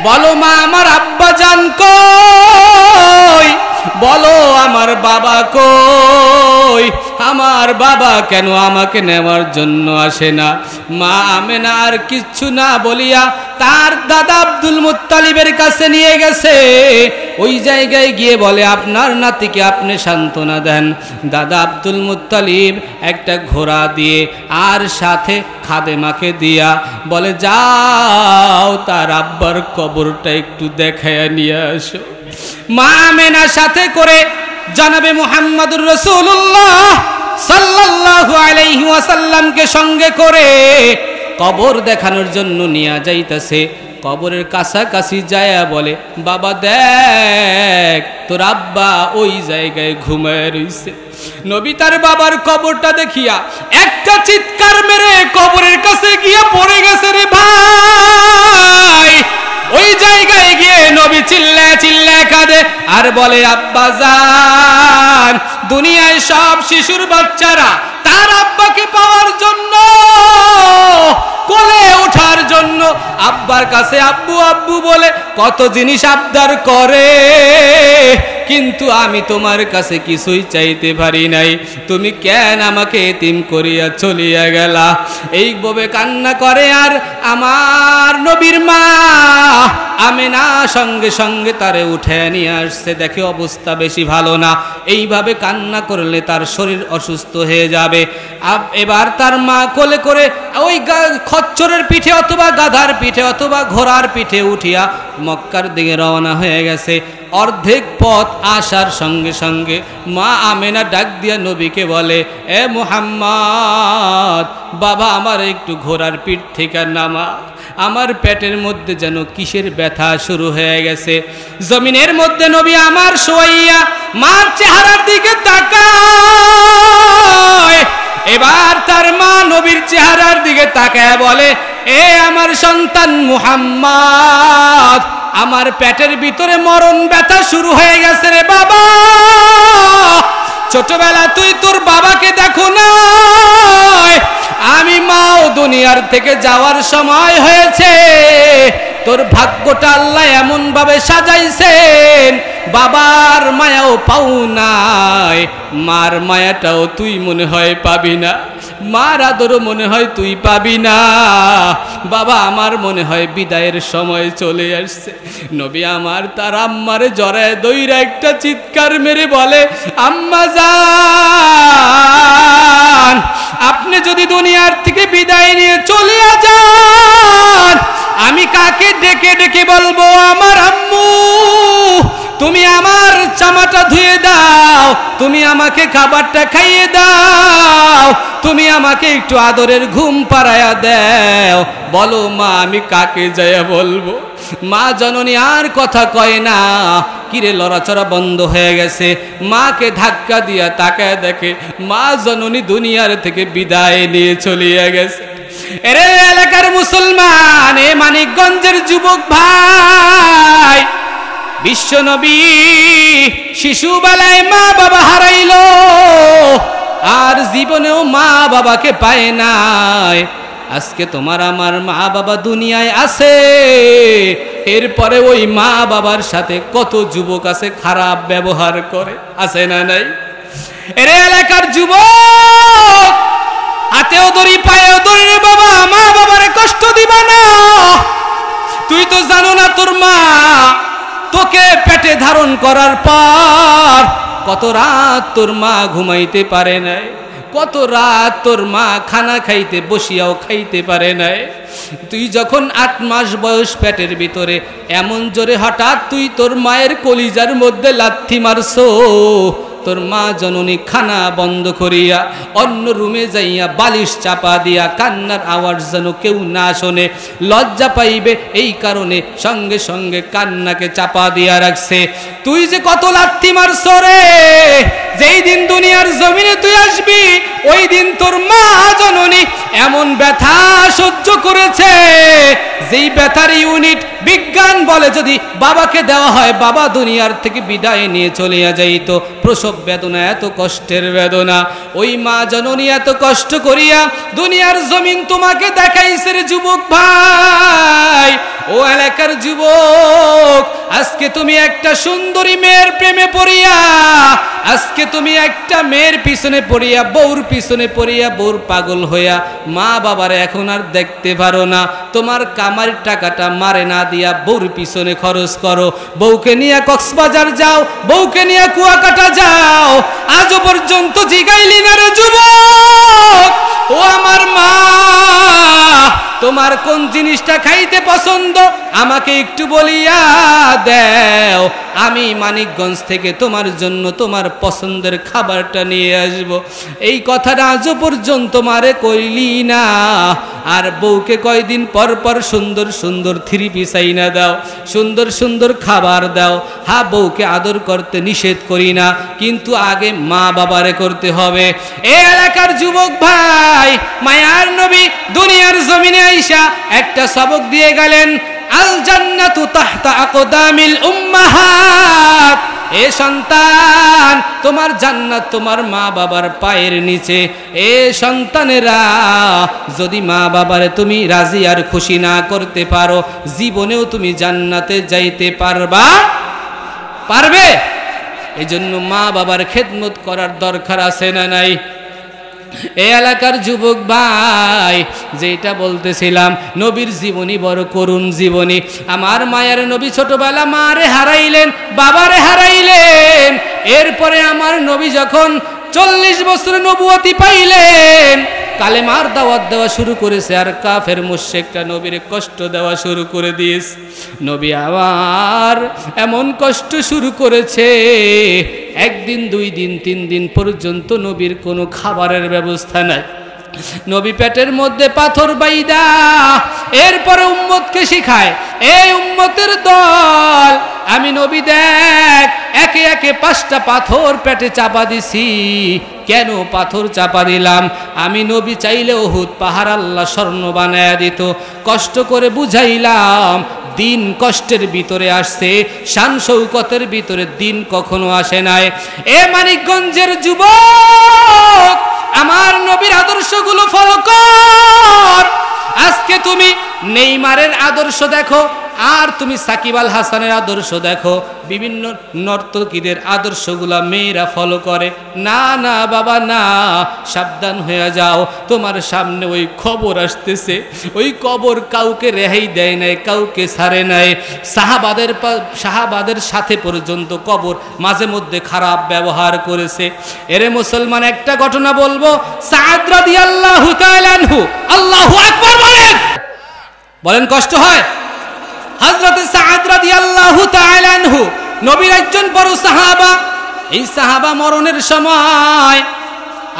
বলো মা আমার আব্বা জান কই, বলো আমার বাবা কই, আমার বাবা কেন আমাকে নেওয়ার জন্য আসে না? মা আমেনা আর কিচ্ছু না বলিয়া তার দাদা আব্দুল মুত্তালিবের কাছে নিয়ে গেছে। ওই জায়গায় গিয়ে বলে, আপনার নাতিকে আপনি সান্ত্বনা দেন। দাদা আব্দুল মুত্তালিব একটা ঘোড়া দিয়ে আর সাথে খাদেমাকে দিয়া বলে, যাও তার আব্বার কবরটা একটু দেখাইয়া নিয়ে আসো। মা আমেনা সাথে করে জনাবে মুহাম্মদুর রাসূলুল্লাহ সাল্লাল্লাহু আলাইহি ওয়াসাল্লামকে সঙ্গে করে কবর দেখানোর জন্য নিয়ে যাইতেছে। কবরের কাছাকাছি যায়া বলে, বাবা দেখ তোর আব্বা ওই জায়গায় ঘুমায় রইছে। নবী তার বাবার কবরটা দেখিয়া একটা চিৎকার মেরে কবরের কাছে গিয়া পড়ে গেছে রে ভাই। ওই জায়গায় গিয়ে নবী চিল্লায় চিল্লায় কাঁদে আর বলে, আব্বা জান দুনিয়ায় সব শিশুর বাচ্চারা তার আব্বাকে পাওয়ার জন্য, কোলে ওঠার জন্য আব্বার কাছে আব্বু আব্বু বলে কত জিনিস আবদার করে, কিন্তু আমি তোমার কাছে কিছুই চাইতে পারি নাই, তুমি কেন আমাকে এতিম করিয়া চলিয়া গেলা? এইভাবে কান্না করে। আর আমার নবীর মা আমেনা সঙ্গে সঙ্গে তারে উঠে নিয়ে আসছে। দেখে অবস্থা বেশি ভালো না, এইভাবে কান্না করলে তার শরীর অসুস্থ হয়ে যাবে। এবার তার মা কোলে করে ওই খচ্চরের পিঠে অথবা গাধার পিঠে অথবা ঘোড়ার পিঠে উঠিয়া মক্কার দিকে রওনা হয়ে গেছে। অর্ধেক পথ আসার সঙ্গে সঙ্গে মা আমেনা ডাক দিয়া নবীকে বলে, এ মুহাম্মদ বাবা আমার একটু ঘোড়ার পিঠ থেকে নামা, আমার পেটের মধ্যে যেন কিসের ব্যথা শুরু হয়ে গেছে। জমিনের মধ্যে নবী আমার শোয়াইয়া মার চেহারার দিকে তাকায়। এবার তার মা নবীর চেহারার দিকে তাকায় বলে, এ আমার সন্তান মুহাম্মদ আমার পেটের ভিতরে মরণ ব্যথা শুরু হয়ে গেছে রে বাবা। ছোটবেলা তুই তোর বাবাকে দেখো না, আমি মাও দুনিয়ার থেকে যাওয়ার সময় হয়েছে, তোর ভাগ্যটা আল্লাহ এমন ভাবে সাজাইছেন বাবার মায়াও পাও নাই, মার মায়াটাও তুই মনে হয় পাবি না, মার আদরও মনে হয় তুই পাবি না। বাবা আমার মনে হয় বিদায়ের সময় চলে আসছে। নবী আমার তার আম্মারে জড়ায় দইরা একটা চিৎকার মেরে বলে, আম্মা জান আপনি যদি দুনিয়ার থেকে বিদায় নিয়ে চলে যান, আমি কাকে ডেকে ডেকে বলবো আমার আম্মু তুমি আমার জামাটা ধুয়ে দাও, তুমি আমাকে খাবারটা খাইয়ে দাও, তুমি আমাকে একটু আদরের ঘুম পাড়ায়া দাও। বলো মা আমি কাকে যাইয়া বলবো? মা জননী আর কথা কয় না, কিরে লড়াচড়া বন্ধ হয়ে গেছে। মাকে ধাক্কা দিয়া তাকায় দেখে মা জননী দুনিয়ার থেকে বিদায় নিয়ে চলিয়া গেছে। এরে এলাকার মুসলমান, এ মানিকগঞ্জের যুবক ভাই, বিশ্বনবী শিশুবেলায় মা বাবা হারাইল, আর জীবনেও মা বাবাকে পায় নাই। আজকে তোমার আমার মা বাবা দুনিয়ায় আছে, এরপরে ওই মা বাবার সাথে কত যুবক আছে খারাপ ব্যবহার করে, আছে না নাই? এরে এলাকার যুবক, হাতেও দড়ি পায়েও দড়ি রে বাবা, মা বাবারে কষ্ট দিবা না। তুই তো জানো না তোর মা তোকে পেটে ধারণ করার পর কত রাত তোর মা ঘুমাইতে পারে নাই, কত রাত তোর মা খানা খাইতে বসিয়াও খাইতে পারে নাই। তুই যখন 8 মাস বয়স পেটের ভিতরে, এমন জোরে হঠাৎ তুই তোর মায়ের কলিজার মধ্যে লাথি মারছো, তোর মা জননী খানা বন্ধ করিয়া অন্য রুমে যাইয়া বালিশ চাপা দিয়া কান্নার আওয়াজ যেন কেউ না শোনে, লজ্জা পাইবে এই কারণে সঙ্গে সঙ্গে কান্নাকে চাপা দিয়া রাখছে। তুই যে কত লাথি মারছ রে, যেই দিন দুনিয়ার জমিনে তুই আসবি ওই দিন তোর মা জননী এমন ব্যথা সহ্য করেছে, যেই ব্যথার ইউনিট বিজ্ঞান বলে যদি বাবাকে দেওয়া হয় বাবা দুনিয়ার থেকে বিদায় নিয়ে চলে যাইত। প্রসব বেদনা এত কষ্টের বেদনা, ওই মা জননী এত কষ্ট করিয়া দুনিয়ার জমিন তোমাকে দেখাইছে রে যুবক ভাই। ও এলাকার যুবক, আজকে তুমি একটা সুন্দরী মেয়ের প্রেমে পড়িয়া, আজকে তুমি একটা মেয়ের পিছনে পড়িয়া, বউর পিছনে পড়িয়া, বউর পাগল হইয়া মা বাবার এখন আর দেখতে পারো না। তোমার কামার টাকাটা মারে না দিয়া বউর পিছনে খরচ করো, বউকে নিয়ে কক্সবাজার যাও, বউকে নিয়ে কুয়াকাটা যাও, আজও পর্যন্ত জিগাইলি না রে যুবক। ও আমার মা, তোমার কোন জিনিসটা খাইতে পছন্দ আমাকে একটু বলিয়া দাও, আমি মানিকগঞ্জ থেকে তোমার জন্য তোমার পছন্দের খাবারটা নিয়ে আসব। এই কথাটা আজও পর্যন্ত মারে কইলি না। আর বউকে কয়দিন পর পর সুন্দর সুন্দর থ্রি পিস আইনা দাও, সুন্দর সুন্দর খাবার দাও। হ্যাঁ, বউকে আদর করতে নিষেধ করি না, কিন্তু আগে মা বাবারে করতে হবে। এই এলাকার যুবক ভাই, মায়ার নবী দুনিয়ার জমিনে আইসা একটা সবক দিয়ে গেলেন, আল জান্নাতু তাহতা আকদামিল উম্মাহাত। এ সন্তান, তোমার জান্নাত তোমার মা বাবার পায়ের নিচে। এ সন্তানেরা, যদি মা বাবারে তুমি রাজি আর খুশি না করতে পারো, জীবনেও তুমি জান্নাতে যাইতে পারবে? এই জন্য মা বাবার খেদমত করার দরকার আছে না নাই? এই এলাকার যুবক ভাই, যেটা বলতেছিলাম, নবীর জীবনী বড় করুণ জীবনী। আমার মায়ের নবী ছোটবেলা মারে হারাইলেন, বাবারে হারাইলেন। এরপরে আমার নবী যখন 40 বছর নবুয়তি পাইলেন, কালেমার দাওয়াত দেওয়া শুরু করেছে, আর কাফের মুশরিকরা নবীর কষ্ট দেওয়া শুরু করে দিয়েছে। নবী আবার এমন কষ্ট শুরু করেছে, একদিন, 2 দিন, 3 দিন পর্যন্ত নবীর কোনো খাবারের ব্যবস্থা নাই। নবী পেটের মধ্যে পাথর বাইদা এরপরে উম্মতকে শিখায়, এই উম্মতের দল, আমি নবী দেখ একে একে 5টা পাথর পেটে চাপা দিছি। কেন পাথর চাপা দিলাম? আমি নবী চাইলে উহুদ পাহাড় আল্লাহ স্বর্ণ বানায়া দিত। কষ্ট করে বুঝাইলাম, দিন কষ্টের ভিতরে আসছে, শান শৌকতের ভিতরে দিন কখনো আসে নাই। এ মানিকগঞ্জের যুবক, আমার নবীর আদর্শগুলো ফলো কর। আজকে তুমি নেইমারের আদর্শ দেখো, আর তুমি সাকিব আল হাসানের আদর্শ দেখো, বিভিন্ন নর্তকীদের আদর্শগুলা মেয়েরা ফলো করে। না না বাবা না, সাবধান হয়ে যাও, তোমার সামনে ওই খবর আসতেছে। ওই কবর কাউকে রেহাই দেয় নাই, কাউকে ছাড়ে নাই। সাহাবাদের সাথে পর্যন্ত কবর মাঝে মধ্যে খারাপ ব্যবহার করেছে। এরে মুসলমান, একটা ঘটনা বলবো, সাদ রাদিয়াল্লাহু তাআলা আনহু, আল্লাহু আকবার বলেন, কষ্ট হয়? হযরত সাদ রাদিয়াল্লাহু তাআলা আনহু নবীর একজন বড় সাহাবা। এই সাহাবা মরণের সময়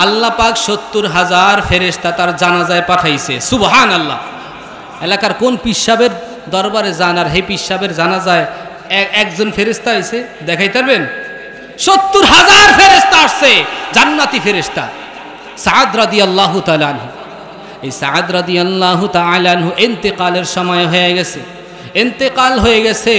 আল্লাহ পাক 70,000 ফেরেশতা তার জানাজায় পাঠাইছে। সুবহানাল্লাহ। এলাকার কোন পিসাবের দরবারে যান আর হে পিসাবের জানাজায় একজন ফেরেশতা আইছে, দেখাইতে পারবেন? 70,000 ফেরেশতা আসছে, জান্নাতি ফেরেশতা। সাদ রাদিয়াল্লাহু তাআলা আনহু, এই সাদ রাদিয়াল্লাহু তাআলা আনহু ইন্তেকালের সময় হয়ে গেছে, ইন্তেকাল হয়ে গেছে।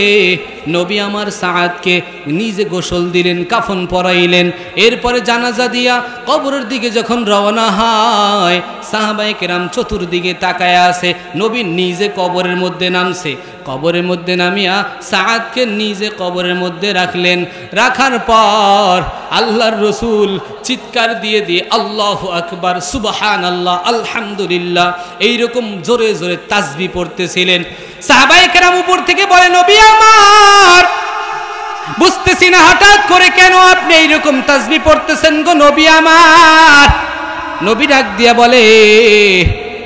নবী আমার সাদকে নিজে গোসল দিলেন, কাফন পরাইলেন। এরপরে জানাজা দিয়া কবরের দিকে যখন রওনা হয়, সাহাবায়ে কেরাম চতুর্দিকে তাকায় আছে। নবী নিজে কবরের মধ্যে নামছে, কবরের মধ্যে নামিয়া সাদকে নিজে কবরের মধ্যে রাখলেন। রাখার পর আল্লাহর রসুল চিৎকার দিয়ে দিয়ে আল্লাহু আকবার, সুবহানাল্লাহ, আলহামদুলিল্লাহ এইরকম জোরে জোরে তাসবিহ পড়তেছিলেন। সাহাবায়ে কেরাম উপর থেকে বলে, নবী আমার, বুঝতেছি না হঠাৎ করে কেন আপনি এইরকম তাসবিহ পড়তেছেন গো নবী আমার। নবী ডাক দিয়া বলে,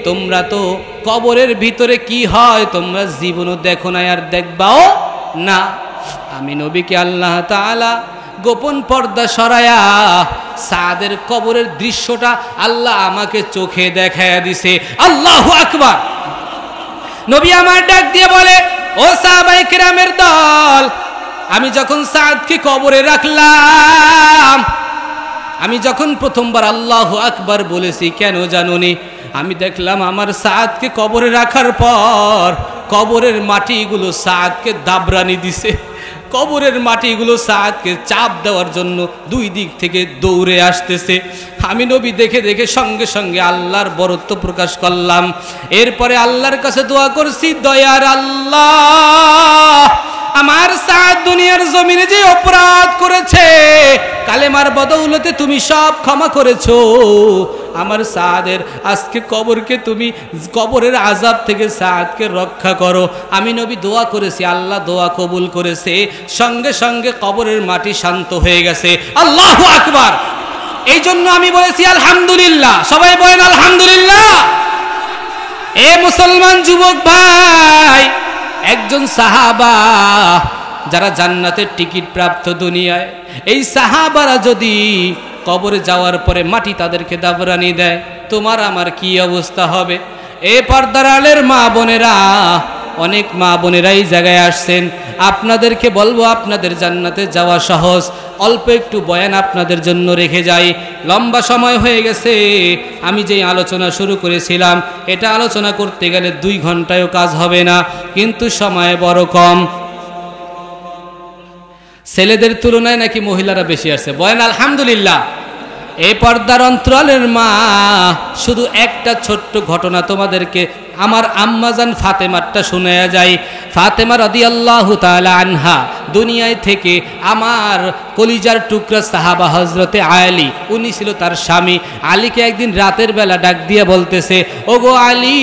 তোমরা তো কবরের ভিতরে কি হয় তোমরা জীবনও দেখো না, আর দেখবাও না। আমি নবীকে আল্লাহ তাআলা গোপন পর্দা সরায়া সাদের কবরের দৃশ্যটা আল্লাহ আমাকে চোখে দেখায়া দিছে। আল্লাহু আকবার। নবী আমার ডাক দিয়ে বলে, ও সাহাবায়ে কেরামের দল, আমি যখন সাদকে কবরে রাখলাম, আমি যখন প্রথমবার আল্লাহু আকবার বলেছি, কেন জানুনি? আমি দেখলাম আমার সাদকে কবরে রাখার পর কবরের মাটিগুলো সাদকে দাবরানি দিছে। কবরের মাটিগুলো সাদকে চাপ দেওয়ার জন্য দুই দিক থেকে দৌড়ে আসতেছে। আমি নবী দেখে দেখে সঙ্গে সঙ্গে আল্লাহর বরত্ব প্রকাশ করলাম। এরপরে আল্লাহর কাছে দোয়া করছি, দয়ার আল্লাহ, আমার সাদ দুনিয়ার জমিনে যে অপরাধ করেছে, কালেমার বদৌলতে তুমি সব ক্ষমা করেছো। আমার সাদের আজকে কবরকে তুমি, কবরের আযাব থেকে সাদকে রক্ষা করো। আমি নবী দোয়া করেছি, আল্লাহ দোয়া কবুল করেছে। সঙ্গে সঙ্গে কবরের মাটি শান্ত হয়ে গেছে। আল্লাহু আকবার। এই জন্য আমি বলেছি আলহামদুলিল্লাহ। সবাই বলেন আলহামদুলিল্লাহ। এ মুসলমান যুবক ভাই, একজন সাহাবা যারা জান্নাতের টিকিট প্রাপ্ত দুনিয়ায়, এই সাহাবারা যদি কবরে যাওয়ার পরে মাটি তাদেরকে দাবরানি দেয়, তোমার আমার কি অবস্থা হবে? এ পর্দার আলের মা বোনেরা, অনেক মা বোনেরা এই জায়গায় আসছেন। আপনাদেরকে বলবো, আপনাদের জান্নাতে যাওয়া সহজ। অল্প একটু বয়ান আপনাদের জন্য রেখে যাই। লম্বা সময় হয়ে গেছে। আমি যেই আলোচনা শুরু করেছিলাম, এটা আলোচনা করতে গেলে 2 ঘন্টায়ও কাজ হবে না, কিন্তু সময় বড় কম। ছেলেদের তুলনায় নাকি মহিলারা বেশি আসছে। বলেন আলহামদুলিল্লাহ। এই পর্দার অন্তরালের মা, শুধু একটা ছোট্ট ঘটনা তোমাদেরকে আমার আম্মাজান ফাতেমারটা শোনায়া যায়। ফাতেমা রাদিয়াল্লাহু তাআলা আনহা দুনিয়ায় থেকে আমার কলিজার টুকরা সাহাবা হযরতে আলী, উনি ছিল তার স্বামী। আলীকে একদিন রাতের বেলা ডাক দিয়ে বলতেছে, ওগো আলী,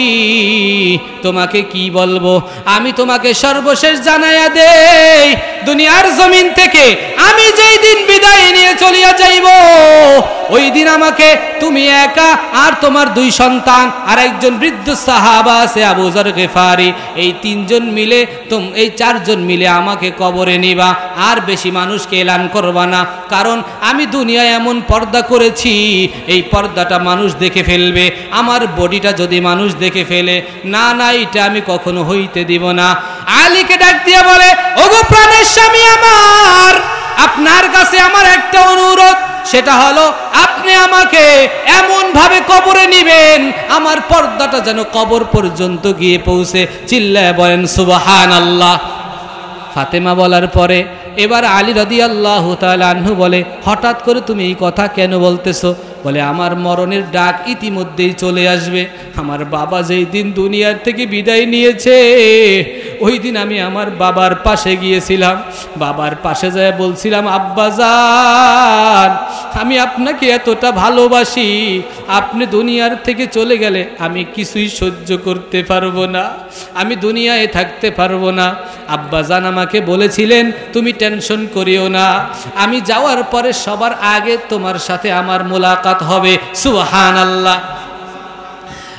তোমাকে কি বলবো? আমি তোমাকে সর্বশেষ জানাইয়া দেই, দুনিয়ার জমিন থেকে আমি যেই দিন বিদায় নিয়ে চলিয়া যাইব, ওই দিন আমাকে তুমি একা আর তোমার 2 সন্তান আর একজন বৃদ্ধ সাহাবা আছে আবু যর গিফারি, এই 3 জন মিলে, এই 4 জন মিলে আমাকে কবরে নিবা। আর বেশি মানুষকে এলান করবা না, কারণ আমি দুনিয়ায় এমন পর্দা করেছি, এই পর্দাটা মানুষ দেখে ফেলবে। আমার বডিটা যদি মানুষ দেখে ফেলে, না না, এটা আমি কখনো হইতে দিব না। আলীকে ডাক দিয়ে বলে, ওগো প্রাণের স্বামী আমার, আপনার কাছে আমার একটা অনুরোধ, সেটা হলো আপনি আমাকে এমন ভাবে কবরে নিবেন, আমার পর্দাটা যেন কবর পর্যন্ত গিয়ে পৌঁছে। চিল্লায় বলেন সুবহানাল্লাহ। ফাতেমা বলার পরে এবার আলী রাদিয়াল্লাহু তাআলা আনহু বলে, হঠাৎ করে তুমি এই কথা কেন বলতেছো? বলে, আমার মরণের ডাক ইতিমধ্যেই চলে আসবে। আমার বাবা যেই দিন দুনিয়ার থেকে বিদায় নিয়েছে, ওই দিন আমি আমার বাবার পাশে গিয়েছিলাম। বাবার পাশে যায় বলছিলাম, আব্বাজান, আমি আপনাকে এতটা ভালোবাসি, আপনি দুনিয়ার থেকে চলে গেলে আমি কিছুই সহ্য করতে পারবো না, আমি দুনিয়ায় থাকতে পারবো না। আব্বাজান আমাকে বলেছিলেন, তুমি টেনশন করিও না, আমি যাওয়ার পরে সবার আগে তোমার সাথে আমার মোলাকাত হবে। সুবহানাল্লাহ।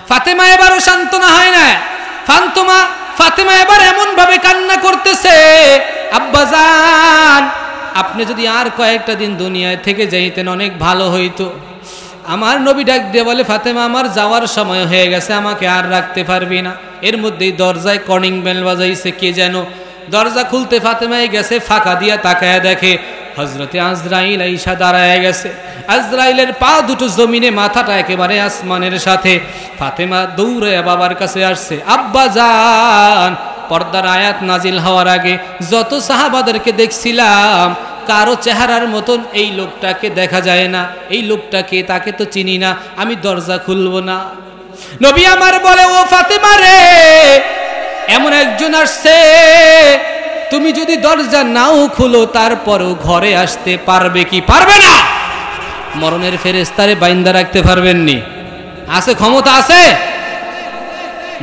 ফাতেমা এবারও সান্ত্বনা হয় না। ফাতেমা এবার এমন ভাবে কান্না করতেছে, আব্বাজান, আপনি যদি আর কয়েকটা দিন দুনিয়ায় থেকে যাইতেন অনেক ভালো হইতো। আমার নবী ডাক দিয়ে বলে, ফাতেমা, আমার যাওয়ার সময় হয়ে গেছে, আমাকে আর রাখতে পারবি না। এর মধ্যেই দরজায় কলিং বেল বাজাইছে, কে যেন। দরজা খুলতে ফাতেমায় গেছে, ফাঁকা দিয়া তাকায়া দেখে হযরতে আজরাইল আইসা দাঁড়ায় গেছে। আজরাইলের পা দুটো জমিনে, মাথাটা একেবারে আসমানের সাথে। ফাতেমা দৌড়ে বাবার কাছে আসছে, আব্বাজান, পর্দার আয়াত নাজিল হওয়ার আগে যত সাহাবাদেরকে দেখছিলাম, কারো চেহারার মতন এই লোকটাকে দেখা যায় না। এই লোকটাকে, তাকে তো চিনি না, আমি দরজা খুলবো না। নবী আমার বলে, ও ফাতেমা রে, এমন একজন আসছে, তুমি যদি দরজা নাও খুলো তারপরও ঘরে আসতে পারবে কি পারবে না? মরণের ফেরেশতারে বাইন্দা রাখতে পারবেননি? আছে, ক্ষমতা আছে?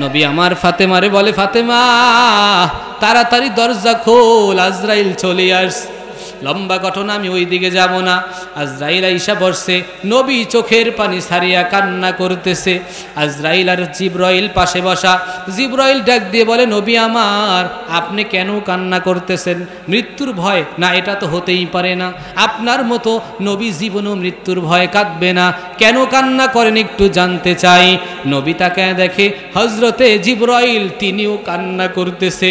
নবী আমার ফাতেমারে বলে, ফাতেমা, তাড়াতাড়ি দরজা খোল, আজরাইল চলে আসছে। লম্বা ঘটনা, আমি ওই দিকে যাব না। আজরাইল আইসা বসছে, নবী চোখের পানি ছাড়িয়া কান্না করতেছে। আজরাইল আর জিবরাইল পাশে বসা। জিবরাইল ডাক দিয়ে বলে, নবী আমার, আপনি কেন কান্না করতেছেন? মৃত্যুর ভয়? না, এটা তো হতেই পারে না। আপনার মতো নবী জীবনও মৃত্যুর ভয় কাঁদবে না, কেন কান্না করেন একটু জানতে চাই। নবী তাকে দেখে হযরতে জিবরাইল তিনিও কান্না করতেছে।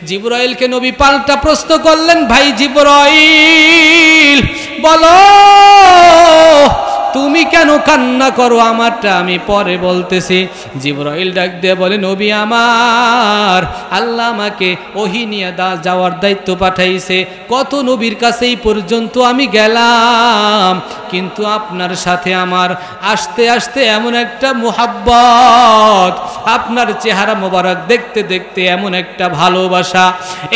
জিবরাইলকে নবী পাল্টা প্রশ্ন করলেন, ভাই জিবরাইল, বলো তুমি কেন কান্না করো? আমারটা আমি পরে বলতেছি। জিবরাইল ডাক দিয়ে বলে, নবী আমার, আল্লাহ আমাকে ওহী নিয়ে যাওয়ার দায়িত্ব পাঠাইছে। কত নবীর কাছেই পর্যন্ত আমি গেলাম, কিন্তু আপনার সাথে আমার আসতে আসতে এমন একটা মুহাব্বত, আপনার চেহারা মোবারক দেখতে দেখতে এমন একটা ভালোবাসা,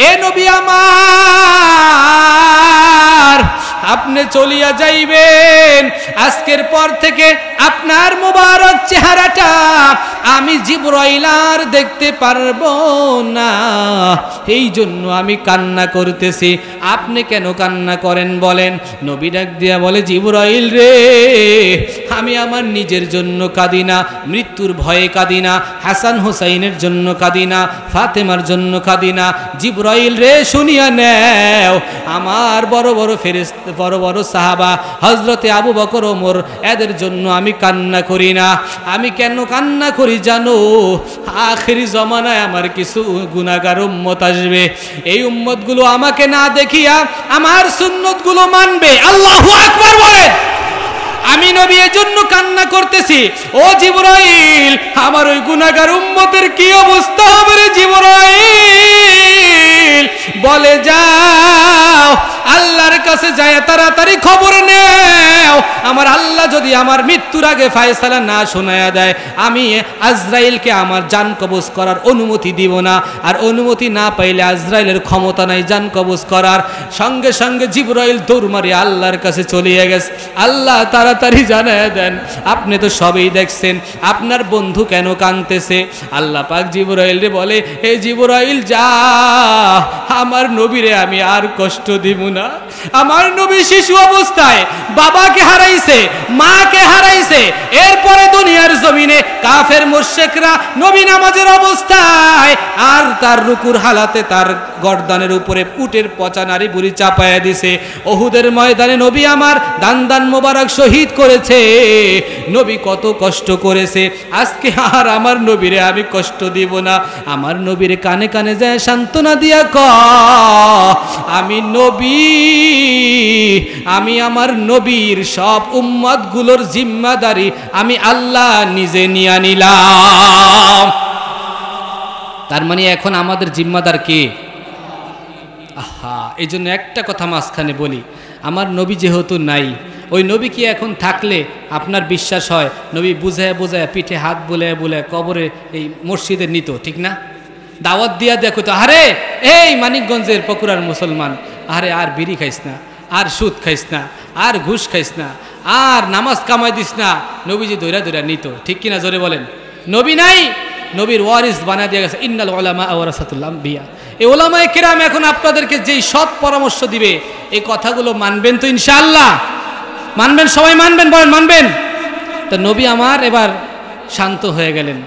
এ নবী আমার, আপনি চলিয়া যাইবেন, আজকের পর থেকে আপনার মোবারক চেহারাটা আমি জিবরাইল আর দেখতে পারবো না, এই জন্য আমি কান্না করতেছি। আপনি কেন কান্না করেন বলেন? নবী ডাক দিয়া বলে, জিবরাইল রে, আমি আমার নিজের জন্য কাঁদি না, মৃত্যুর ভয়ে কাঁদি না, হাসান হোসাইনের জন্য কাঁদি না, ফাতেমার জন্য কাঁদি না। জিবরাইল রে, শুনিয়া নেও, আমার বড় বড় ফেরেশতা, বড় বড় সাহাবা, হযরতে আবু বকর, ওমর, এদের জন্য আমি কান্না করি না। আমি কেন কান্না করি জানো? আখিরি জমানায় আমার কিছু গুনাহগার উম্মত আসবে, এই উম্মতগুলো আমাকে না দেখিয়া আমার সুন্নতগুলো মানবে। আল্লাহু আকবার বলে। আমি নবী এর জন্য কান্না করতেছি। ও জিবরাইল, আমার ওই গুনাহগার উম্মতের কি অবস্থা হবে রে জিবরাইল? বলে, যাও আল্লাহর কাছে যায় তাড়াতাড়ি খবর নেও, আমার আল্লাহ যদি আমার মৃত্যুর আগে ফয়সালা না শোনায়া দেয়, আমি আজরাইলকে আমার জান কবজ করার অনুমতি দিব না। আর অনুমতি না পাইলে আজরাইলের ক্ষমতা নাই জান কবজ করার। সঙ্গে সঙ্গে জিবরাইল দৌড় মারি আল্লাহর কাছে চলিয়ে গেছে। আল্লাহ তাড়াতাড়ি জানায় দেন, আপনি তো সবই দেখছেন, আপনার বন্ধু কেন কাঁদতেছে? আল্লাহ পাক জিবরাইল রে বলে, হে জিবরাইল, যা, আমার নবীরে আমি আর কষ্ট দিব না। আমার নবী শিশু অবস্থায় বাবাকে হারাইছে, মাকে হারাইছে, এরপরে দুনিয়ার জমিনে কাফের মুশরিকরা নবী নামাজের অবস্থায় আর তার রুকুর হালাতে তার গর্দানের উপরে উটের পচা নারী বুড়ি চাপায়া দিছে। ওহুদের ময়দানে নবী আমার দান দান মোবারক শহীদ করেছে। নবী কত কষ্ট করেছে, আজকে আর আমার নবীরে আমি কষ্ট দিব না। আমার নবীরে কানে কানে যায় সান্ত্বনা দিয়া আমি নবী, আমি আমার নবীর সব উম্মতগুলোর জিম্মাদারি আমি আল্লাহ নিজে নিয়ে নিলাম। তার মানে এখন আমাদের জিম্মাদার কে? আহা, এই জন্য একটা কথা মাঝখানে বলি, আমার নবী যেহেতু নাই, ওই নবী কি এখন থাকলে আপনার বিশ্বাস হয় নবী বুঝায় বুঝায় পিঠে হাত বুলায় বুলায় কবরে এই মসজিদে নিত, ঠিক না? দাওয়াত দিয়া দেখো তো, আরে এই মানিকগঞ্জের পকুরার মুসলমান, আরে আর বিড়ি খাইস না, আর সুদ খাইস না, আর ঘুষ খাইস না, আর নামাজ কামাই দিস না, নবীজি দৈরা দৈরা নিত, ঠিক কিনা জোরে বলেন? নবী নাই, নবীর ওয়ারিস বানায় দিয়ে গেছে, ইন্নাল উলামা ওয়ারাসাতুল আম্বিয়া। এই উলামায়ে কিরাম এখন আপনাদেরকে যেই সৎ পরামর্শ দিবে, এই কথাগুলো মানবেন তো ইনশাআল্লাহ? মানবেন? সবাই মানবেন? বলেন মানবেন? তো নবী আমার এবার শান্ত হয়ে গেলেন।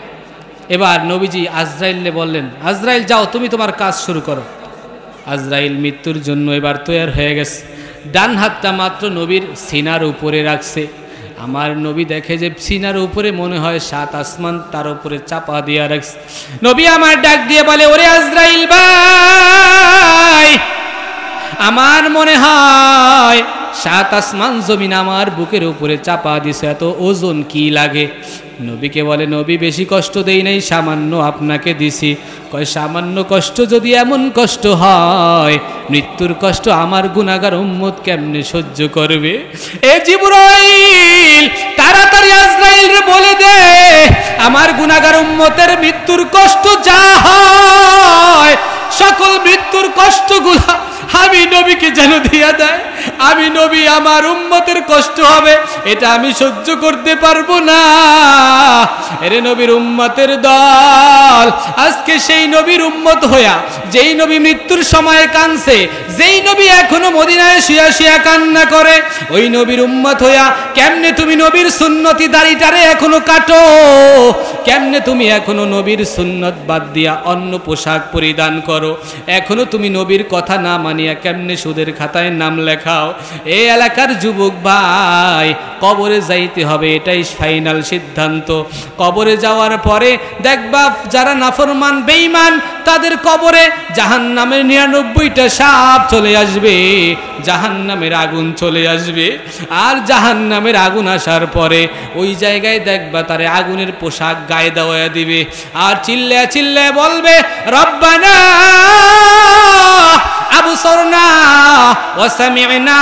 এবার নবীজি আজরাইলকে বললেন, আজরাইল যাও, তুমি তোমার কাজ শুরু করো। আজরাইল মৃত্যুর জন্য এবার তৈয়ার হয়ে গেছে। ডান হাতটা মাত্র নবীর সিনার উপরে রাখছে। আমার নবী দেখে যে সিনার উপরে মনে হয় 7 আসমান তার উপরে চাপা দিয়ে রাখছে। নবী আমার ডাক দিয়ে বলে, ওরে আজরাইল ভাই, আমার মনে হয় 7 আসমান জমিন আমার বুকের উপরে চাপা দিছে, এত ওজন কি লাগে? নবীকে বলে, নবী বেশি কষ্ট দেই নাই, সামান্য আপনাকে দিছি। কয়, সামান্য কষ্ট যদি এমন কষ্ট হয়, মৃত্যুর কষ্ট আমার গুনাহগার উম্মত কেমনে সহ্য করবে? এ জিবরাইল, তাড়াতাড়ি আজরাইলরে বলে দে, আমার গুনাহগার উম্মতের মৃত্যুর কষ্ট যা হয়, সকল মৃত্যুর কষ্টগুলো আমি নবীকে যেন দিয়া দেয়। আমি নবী, আমার উম্মতের কষ্ট হবে, এটা আমি সহ্য করতে পারবো না। এরে নবীর উম্মতের দল, আজকে সেই নবীর উম্মত হইয়া, যেই নবী মৃত্যুর সময় কাঁদছে, যেই নবী এখনো মদিনায় শুয়া শুয়া কান্না করে, ওই নবীর উম্মত হইয়া কেমনে তুমি নবীর সুন্নতি দাড়িটারে এখনো কাটো? কেমনে তুমি এখনো নবীর সুন্নত বাদ দিয়া অন্য পোশাক পরিধান করো? এখনো তুমি নবীর কথা না মানিয়া কেমনে সুদের খাতায় নাম লেখাও? এই এলাকার যুবক ভাই, কবরে যাইতে হবে, এটাই ফাইনাল সিদ্ধান্ত। কবরে যাওয়ার পরে দেখবা যারা নাফরমান বেঈমান, তাদের কবরে জাহান্নামের 99টা সাপ চলে আসবে, জাহান্নামের আগুন চলে আসবে। আর জাহান্নামের আগুন আসার পরে ওই জায়গায় দেখবা তারে আগুনের পোশাক গায়ে দেওয়া দিবে, আর চিল্লায়া চিল্লায়া বলবে, রব্বানা আবসরনা ওয়া সামি'না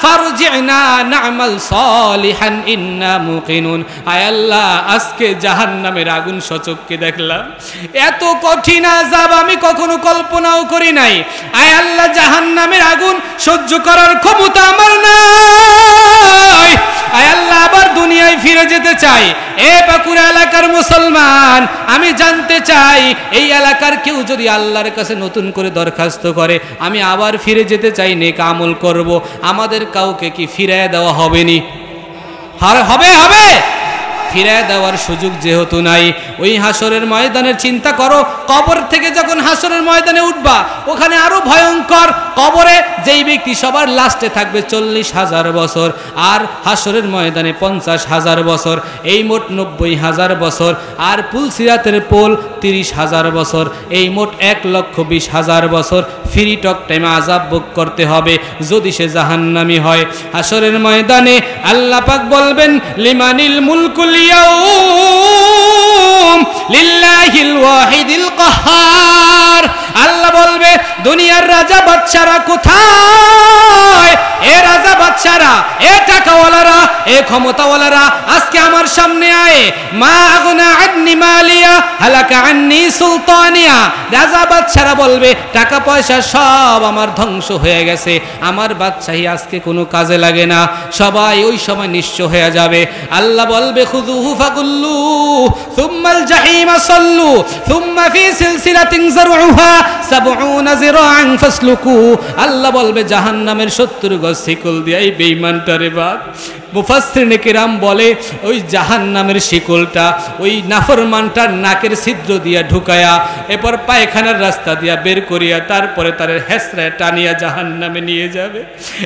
ফারজি'না না'মাল সালিহান ইন্না মুকিনুন। আয় আল্লাহ, আজকে জাহান্নামের আগুন সচক্ষে দেখলাম, এত কঠিন আযাব আমি কখনো কল্পনাও করি নাই। আয় আল্লাহ, জাহান্নামের আগুন সহ্য করার ক্ষমতা আমার নাই। আয় আল্লাহ, আবার দুনিয়ায় ফিরে যেতে চাই। এ পাকুড়া এলাকার মুসলমান, আমি জানতে চাই, এই এলাকার কেউ যদি আল্লাহর কাছে নতুন করে দরখাস্ত করে, আমি আবার ফিরে যেতে চাই, নেক আমল করব, আমাদের কাউকে কি ফিরিয়ে দেওয়া হবে নি? হবে হবে ফিরিয়ে দেওয়ার সুযোগ যেহেতু নাই, ওই হাসরের ময়দানের চিন্তা করো। কবর থেকে যখন হাসরের ময়দানে উঠবা, ওখানে আরো ভয়ঙ্কর। কবরে যেই ব্যক্তি সবার লাস্টে থাকবে 40,000 বছর, আর হাসরের ময়দানে 50,000 বছর, এই মোট 90,000 বছর, আর পুলসিরাতের পোল 30,000 বছর, এই মোট 1,20,000 বছর ফ্রি টক টাইমে আযাব ভোগ করতে হবে যদি সে জাহান্নামী হয়। হাসরের ময়দানে আল্লাহ পাক বলবেন, লিমানিল মুলকুল ইয়াউম লিল্লাহিল ওয়াহিদিল কাহ্হার। আল্লাহ বলবে, দুনিয়ার রাজা বাদশারা কোথায়? এ রাজা বাদশারা, এ টাকাওয়ালারা, এ ক্ষমতাওয়ালারা আজকে আমার সামনে আয়। মা আগনা আন্নি মালিয়া হালাকা আন্নি সুলতানিয়া। রাজা বাদশারা বলবে, টাকা পয়সা সব আমার ধ্বংস হয়ে গেছে, আমার বাদশাহী আজকে কোনো কাজে লাগে না। সবাই ওই সময় নিঃস্ব হয়ে যাবে। আল্লাহ বলবে, খুযুহু ফাগুল্লু সুম্মাল জাহিমা সাল্লু সুম্মা ফি সিলসিলাতিন যারউহা 70 যিরাআন ফাসলুকু। আল্লাহ বলবে, জাহান্নামের 70 গজ শিকল দিয়ে এই বেঈমানটারে বাদ। মুফাসসিরিনে কিরাম বলে, ওই জাহান্নামের শিকলটা ওই নাফরমানটার নাকের ছিদ্র দিয়া ঢুকায়া, এরপর পায়খানার রাস্তা দিয়া বের করিয়া, তারপরে তার হেসরায় টানিয়া জাহান্নামে নিয়ে যাবে।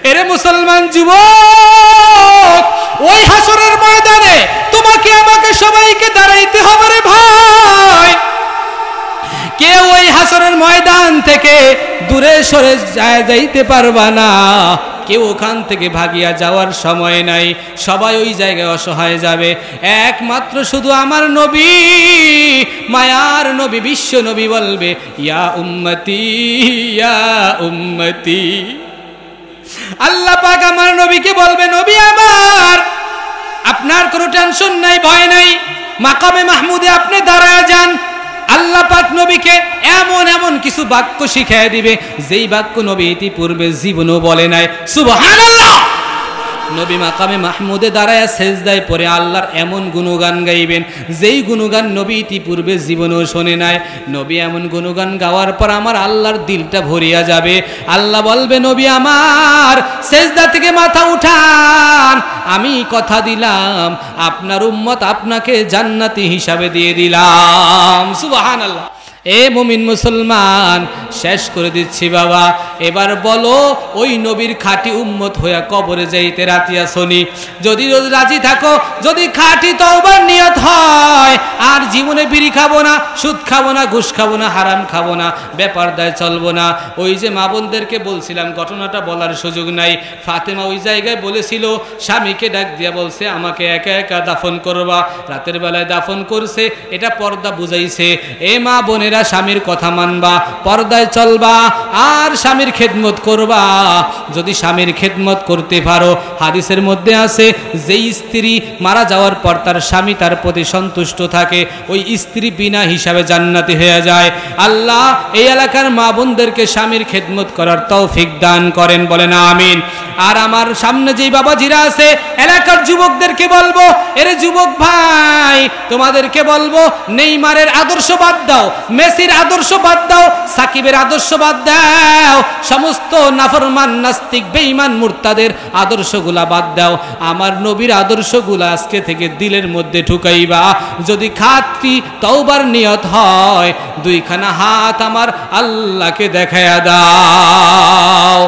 এরে মুসলমান যুবক, ওই হাসরের ময়দানে তোমাকে আমাকে সবাইকে দাঁড়াইতে হবে রে ভাই। কেউ ওই হাসরের ময়দান থেকে দূরে সরে যাইতে পারবা না, কেউ ওখান থেকে ভাগিয়া যাওয়ার সময় নাই, সবাই ওই জায়গায় অসহায় যাবে। একমাত্র শুধু আমার নবী, মায়ার নবী, বিশ্ব নবী বলবে, ইয়া উম্মতি ইয়া উম্মতি। আল্লাহ পাক আমার নবীকে বলবে, নবী আমার, আপনার কোনো টেনশন নাই, ভয় নাই, মাকামে মাহমুদে আপনি দাঁড়ায় যান। আল্লাহ পাক নবীকে এমন এমন কিছু বাক্য শিখিয়ে দিবে, যেই বাক্য নবী ইতিপূর্বে জীবনও বলে নাই। সুবহানাল্লাহ। নবী মাকামে মাহমুদে দাঁড়ায় সেজদায় পড়ে আল্লাহর এমন গুণগান গাইবেন, যেই গুণগান নবী ইতিপূর্বে জীবনেও শোনে নাই। নবী এমন গুণগান গাওয়ার পর আমার আল্লাহর দিলটা ভরিয়া যাবে। আল্লাহ বলবে, নবী আমার, সেজদা থেকে মাথা উঠান, আমি কথা দিলাম আপনার উম্মত আপনাকে জান্নাতি হিসাবে দিয়ে দিলাম। সুবহানাল্লাহ। এ মুমিন মুসলমান, শেষ করে দিচ্ছি বাবা। এবার বলো, ওই নবীর খাঁটি উম্মত হইয়া কবরে যাইতে রাজি আসনি? যদি রাজি থাকো, যদি খাঁটি তওবার নিয়ত হয়, আর জীবনে বিড়ি খাবো না, সুদ খাবো না, ঘুষ খাবো না, হারাম খাবো না, ব্যাপার দায় চলবো না। ওই যে মা বোনদেরকে বলছিলাম, ঘটনাটা বলার সুযোগ নাই, ফাতেমা ওই জায়গায় বলেছিল, স্বামীকে ডাক দিয়া বলছে, আমাকে একা একা দাফন করবা। রাতের বেলায় দাফন করছে, এটা পর্দা বুঝাইছে। এ মা বোনেরা, স্ত্রীরা স্বামীর কথা মানবা, পর্দায় চলবা আর স্বামীর খেদমত করবা। যদি স্বামীর খেদমত করতে পারো, হাদিসের মধ্যে আছে যেই স্ত্রী মারা যাওয়ার পর তার স্বামী তার প্রতি সন্তুষ্ট থাকে, ওই স্ত্রী বিনা হিসাবে জান্নাতি হয়ে যায়। আল্লাহ এই এলাকার মা বোনদেরকে স্বামীর খেদমত করার তৌফিক দান করেন, বলেন আমিন। আর আমার সামনে যেই বাবাজিরা আছে এলাকার যুবকদেরকে বলবো, এর যুবক ভাই তোমাদেরকে বলবো, নেইমারের আদর্শ বাদ দাও, মেসির আদর্শ বাদ দাও, সাকিবের আদর্শ বাদ দাও, সমস্ত নাফরমান নাস্তিক বেঈমান মুরতাদের আদর্শগুলা বাদ দাও, আমার নবীর আদর্শগুলা আজকে থেকে দিলের মধ্যে ঢুকাইবা। যদি খাঁটি তওবার নিয়ত হয়, দুইখানা হাত আমার আল্লাহকে দেখায়া দাও।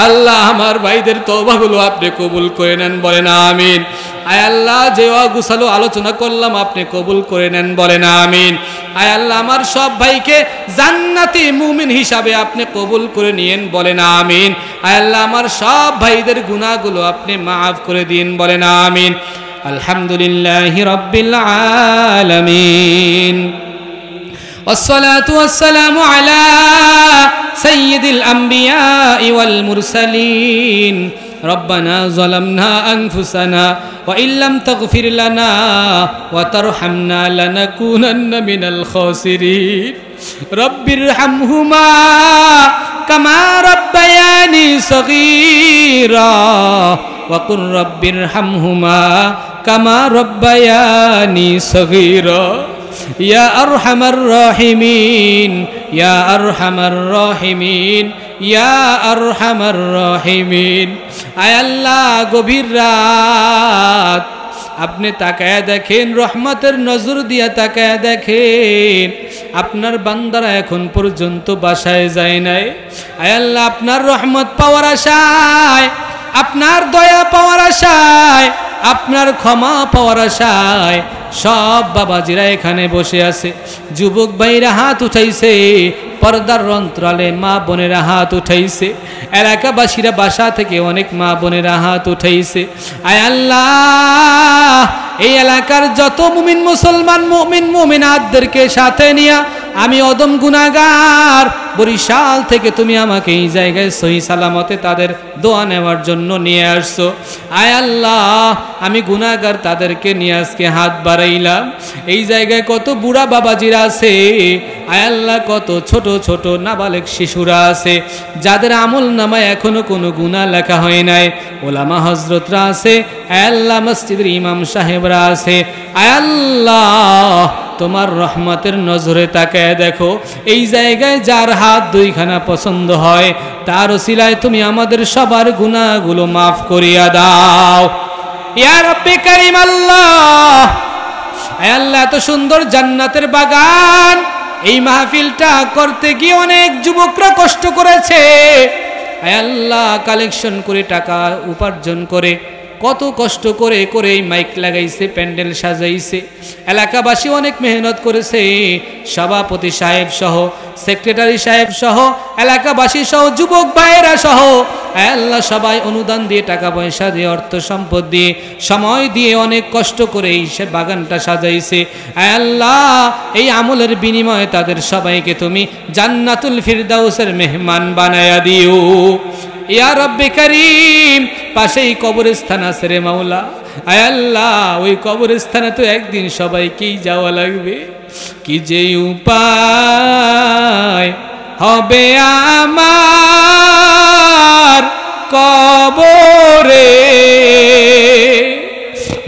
আল্লাহ আমার ভাইদের তওবাগুলো আপনি কবুল করে নেন, বলেন আমিন। আয় আল্লাহ যে অগুছালো আলোচনা করলাম আপনি কবুল করে নেন, বলেন আমিন। আয় আল্লাহ আমার সব ভাইকে জান্নাতি মুমিন হিসাবে আপনি কবুল করে নিয়েন, বলেন আমিন। আয় আল্লাহ আমার সব ভাইদের গুনাহগুলো আপনি মাফ করে দিন, বলেন আমিন। আলহামদুলিল্লাহি রাব্বিল আলামিন, والصلاة والسلام على سيد الأنبياء والمرسلين. ربنا ظلمنا أنفسنا وإن لم تغفر لنا وترحمنا لنكونن من الخاسرين. رب ارحمهما كما ربياني صغيرا وقل رب ارحمهما كما ربياني صغيرا. يا أرحم الراحمين يا أرحم الراحمين يا أرحم الراحمين. আয় আল্লাহ গভীর রাত আপনি তাকায়া দেখেন, রহমতের নজর দিয়া তাকায়া দেখেন, আপনার বান্দারা এখন পর্যন্ত বাসায় যায় নাই। আয় আল্লাহ আপনার রহমত পাওয়ার আশায়, আপনার দয়া পাওয়ার আশায়, আপনার ক্ষমা পাওয়ার আশায় সব বাবাজিরা এখানে বসে আছে। যুবক ভাইরা হাত উঠাইছে, পর্দার অন্তরালে মা বোনেরা হাত উঠাইছে, এলাকাবাসীরা বাসা থেকে অনেক মা বোনেরা হাত উঠাইছে। আয় আল্লাহ এই এলাকার যত মুমিন মুসলমান মুমিন মুমিনাতদেরকে সাথে নিয়া আমি অদম গুনাহগার বরিশাল থেকে তুমি আমাকে এই জায়গায় সহি সালামতে তাদের দোয়া নেওয়ার জন্য নিয়ে আসছো। আয় আল্লাহ আমি গুনাহগার তাদেরকে নিয়ে আজকে হাত বাড়াইলাম। এই জায়গায় কত বুড়া বাবাজিরা আছে, আয় আল্লাহ কত ছোট ছোট নাবালেক শিশুরা আছে যাদের আমল নামায় এখনো কোনো গুনাহ লেখা হয় নাই। ওলামা হযরতরা আছে, আয় আল্লাহ মসজিদের ইমাম সাহেবরা আছে। আয় আল্লাহ তোমার রহমতের নজরে তাকায় দেখো, এই জায়গায় যার হাত দুইখানা পছন্দ হয় তার ওসিলায় তুমি আমাদের সবার গুনাহগুলো মাফ করিয়া দাও। ইয়া রব্বি কারীম আল্লাহ, আয় আল্লাহ এত সুন্দর জান্নাতের বাগান, এই মাহফিলটা করতে গিয়ে অনেক যুবকরা কষ্ট করেছে। আয় আল্লাহ কালেকশন করে টাকা উপার্জন করে কত কষ্ট করে করে এই মাইক লাগাইছে, প্যান্ডেল সাজাইছে, এলাকাবাসী অনেক মেহনত করেছে, সভাপতি সাহেব সহ, সেক্রেটারি সাহেব সহ, এলাকাবাসী সহ, যুবক ভাইয়েরা সহ আল্লাহ সবাই অনুদান দিয়ে, টাকা পয়সা দিয়ে, অর্থ সম্পদ দিয়ে, সময় দিয়ে অনেক কষ্ট করে এই বাগানটা সাজাইছে। আল্লাহ এই আমলের বিনিময়ে তাদের সবাইকে তুমি জান্নাতুল ফিরদাউসের মেহমান বানায়া দিও। ইয়া রব্বে কারীম পাশেই কবরস্থান আছে রে মাওলা, আয় আল্লাহ ওই কবরস্থানে তো একদিন সবাইকেই যাওয়া লাগবে। কি যে উপায় হবে আমার কবরে,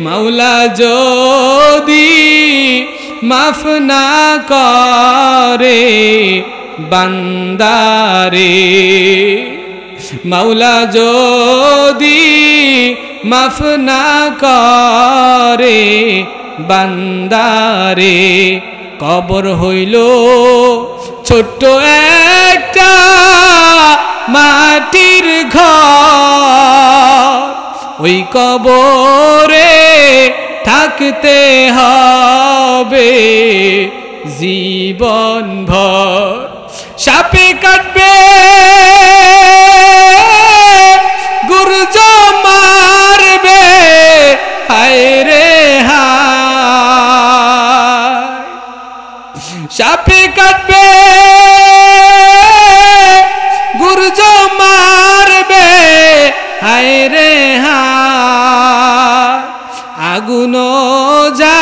মাওলা যদি মাফ না করে বান্দারে, মাওলা যদি মাফ না করে বান্দারে, কবর হইল ছোট্ট একটা মাটির ঘর, ওই কবরে থাকতে হবে জীবন ভর। সাপে কাটবে, গুরজ মারবে, হায় রে হায়, সাপে কাটবে গুরজ মারবে হায় রে হায় আগুন যা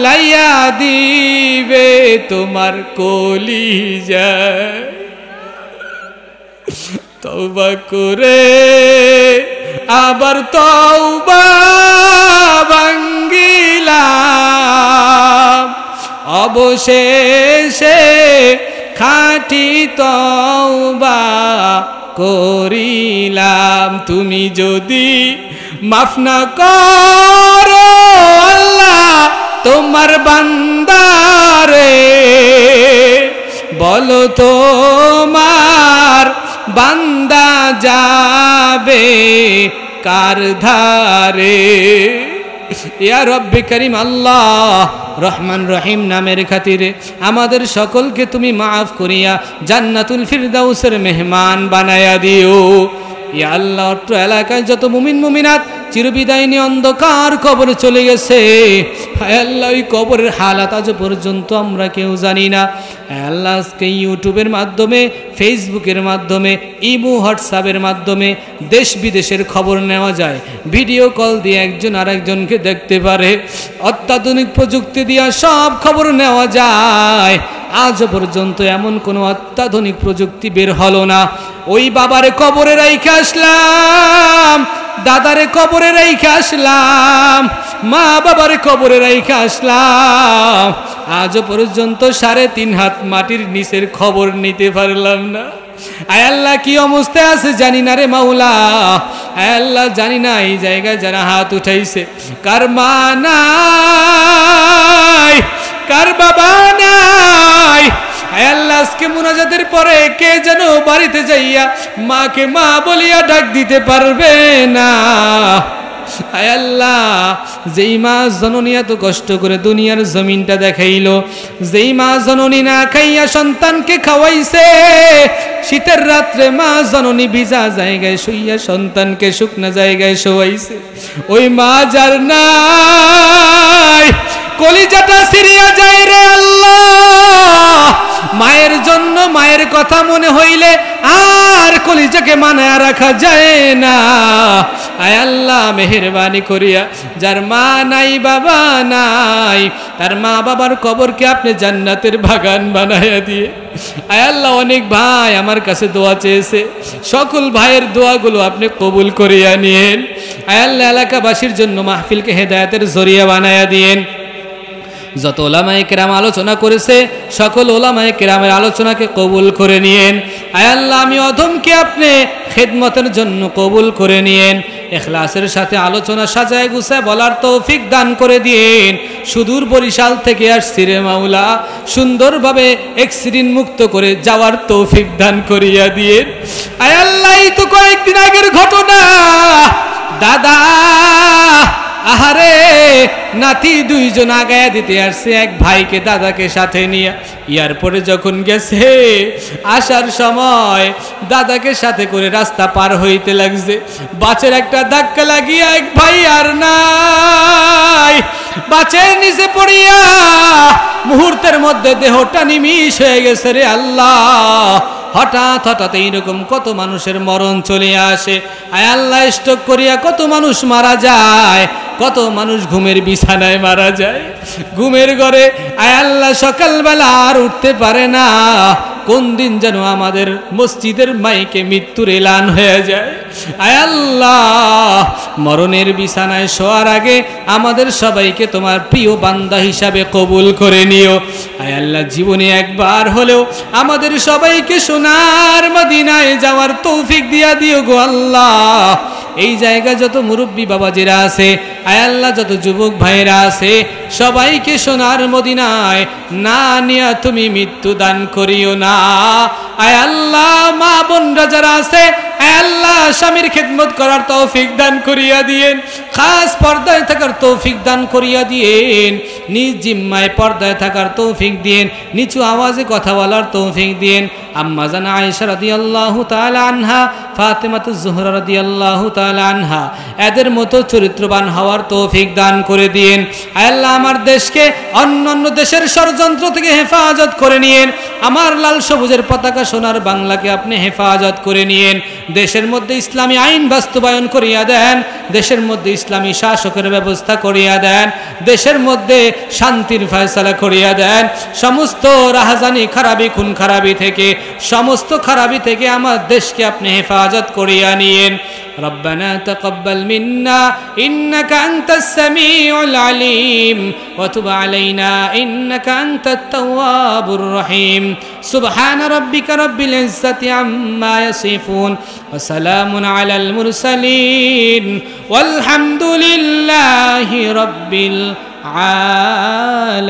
লাইয়া দিবে তোমার কলিজায় তওবা করে আবার তওবা ভাঙ্গিলাম অবশেষে খাঁটি তওবা করিলাম তুমি যদি মাফ না করো আল্লাহ তোমার বান্দারে বলো তোমার বান্দা যাবে কার ধারে ইয়া রব্বে করিম আল্লাহ রহমান রহিম নামের খাতিরে আমাদের সকলকে তুমি মাফ করিয়া জান্নাতুল ফিরদাউসের মেহমান বানায়া দিও ইয়া আল্লাহ অত্র এলাকায় যত মুমিন মুমিনাত চিরবিদায় নিয়ে অন্ধকার কবরে চলে গেছে আল্লাহ ওই কবরের হালাত আজ পর্যন্ত আমরা কেউ জানি না আল্লাহ আজকে ইউটিউবের মাধ্যমে ফেসবুকের মাধ্যমে ইমো হোয়াটসঅ্যাপের মাধ্যমে দেশ বিদেশের খবর নেওয়া যায় ভিডিও কল দিয়ে একজন আরেকজনকে দেখতে পারে অত্যাধুনিক প্রযুক্তি দিয়ে সব খবর নেওয়া যায় আজ পর্যন্ত এমন কোনো অত্যাধুনিক প্রযুক্তি বের হলো না ওই বাবারে কবরে রাইখা আসলাম দাদারে কবরে রাইখা আসলাম মা বাবারে কবরে রাইখা আসলাম আজ পর্যন্ত 3.5 হাত মাটির নিচের খবর নিতে পারলাম না আয় আল্লাহ কি অবস্থায় আছে জানি না রে মাওলা আয় আল্লাহ জানি না এই জায়গায় যারা হাত উঠাইছে কার মা নাই কার বাবা নাই আয় আল্লাহ আজকে মুনাজাতের পরে কে যেন বাড়িতে যাইয়া মাকে মা বলিয়া ডাক দিতে পারবে না আয় আল্লাহ যেই মা জননী এত কষ্ট করে দুনিয়ার জমিনটা দেখাইলো যেই মা জননী না খাইয়া সন্তানকে খাওয়াইছে শীতের রাত্রে মা জননী ভিজা জায়গায় শুইয়া সন্তানকে শুকনা জায়গায় শোয়াইছে ওই মা যার নাই কলিজাটা সিরিয়া যায় রে আল্লাহ মায়ের জন্য মায়ের কথা মনে হইলে আর কলিজাকে মানায়া রাখা যায় না আয় আল্লাহ মেহেরবানি করিয়া যার মা নাই বাবা নাই তার মা বাবার কবরকে আপনি জান্নাতের বাগান বানায়া দিয়ে আয় আল্লাহ অনেক ভাই আমার কাছে দোয়া চেয়েছে সকল ভাইয়ের দোয়াগুলো আপনি কবুল করিয়া নিয়েন আয় আল্লাহ এলাকাবাসীর জন্য মাহফিলকে হেদায়েতের জরিয়া বানায়া দিয়েন যত ওলামায়ে কেরাম আলোচনা করেছে সকল ওলামায়ে কেরামের আলোচনাকে কবুল করে নিয়েন আয় আল্লাহ আমি অধমকে আপনি খিদমতের জন্য কবুল করে নিয়েন ইখলাসের সাথে আলোচনা সাজায় গুছায় বলার তৌফিক দান করে দিয়েন সুদূর বরিশাল থেকে আসছি রে মাওলা সুন্দরভাবে অ্যাক্সিডেন্ট মুক্ত করে যাওয়ার তৌফিক দান করিয়া দিয়েন আয় আল্লাহ এই তো কয়েকদিন আগের ঘটনা দাদা আহারে নাতি দুইজন আগায়া দিতে আসছে এক ভাইকে দাদাকে সাথে নিয়ে এয়ারপোর্টে যখন গেছে আসার সময় দাদাকে সাথে করে রাস্তা পার হইতে লাগছে বাসের একটা ধাক্কা লাগিয়া এক ভাই আর নাই বাসের নিচে পড়িয়া মুহূর্তের মধ্যে দেহটা নিমিষ হয়ে গেছে রে আল্লাহ হঠাৎ হঠাৎ এইরকম কত মানুষের মরণ চলে আসে আয় আল্লাহ স্ট্রোক করিয়া কত মানুষ মারা যায় কত মানুষ ঘুমের বিছানায় মারা যায় ঘুমের ঘরে আয় আল্লাহ সকালবেলা আর উঠতে পারে না কোন দিন যেন আমাদের মসজিদের মাইকে মৃত্যুর এলান হয়ে যায় আয় আল্লাহ মরণের বিছানায় শোয়ার আগে আমাদের সবাইকে তোমার প্রিয় বান্দা হিসাবে কবুল করে নিও আয় আল্লাহ জীবনে একবার হলেও আমাদের সবাইকে সোনার মদিনায় যাওয়ার তৌফিক দিয়া দিও গো আল্লাহ এই জায়গা যত মুরব্বী বাবাজিরা আছে আয় আল্লাহ যত যুবক ভাইরা আছে সবাইকে সোনার মদিনায় না নিয়া তুমি মৃত্যু দান করিও না আয় আল্লাহ মা বোনরা যারা আছে আয় আল্লাহ আল্লাহ স্বামীর খেদমত করার তৌফিক দান করিয়া দিয়েন, খাস পর্দায় থাকার তৌফিক দান করিয়া দিয়েন, নিজ জিম্মায় পর্দায় থাকার তৌফিক দিয়েন, নিচু আওয়াজে কথা বলার তৌফিক দিয়েন। আম্মা জান আয়েশা রাদিয়াল্লাহু তাআলা আনহা, ফাতেমাতুজ জোহরা রাদিয়াল্লাহু তাআলা আনহা, এদের মতো চরিত্রবান হওয়ার তৌফিক দান করে দিয়েন। আল্লাহ আমার দেশকে অন্যান্য দেশের ষড়যন্ত্র থেকে হেফাজত করে নিয়েন। আমার লাল সবুজের পতাকা সোনার বাংলাকে আপনি হেফাজত করে নিয়েন। দেশের মধ্যে ইসলামী আইন বাস্তবায়ন করিয়া দেন, দেশের মধ্যে ইসলামী শাসকের ব্যবস্থা করিয়া দেন, দেশের মধ্যে শান্তির ফয়সালা করিয়া দেন। সমস্ত রাহাজানি খারাপি খুন খারাপি থেকে, সমস্ত খারাপি থেকে আমার দেশকে আপনি হেফাজত করিয়া নিয়েন। ربنا تقبل منا إنك أنت السميع العليم وتب علينا إنك أنت التواب الرحيم سبحان ربك رب العزة عما يصفون وسلام على المرسلين والحمد لله رب العالمين.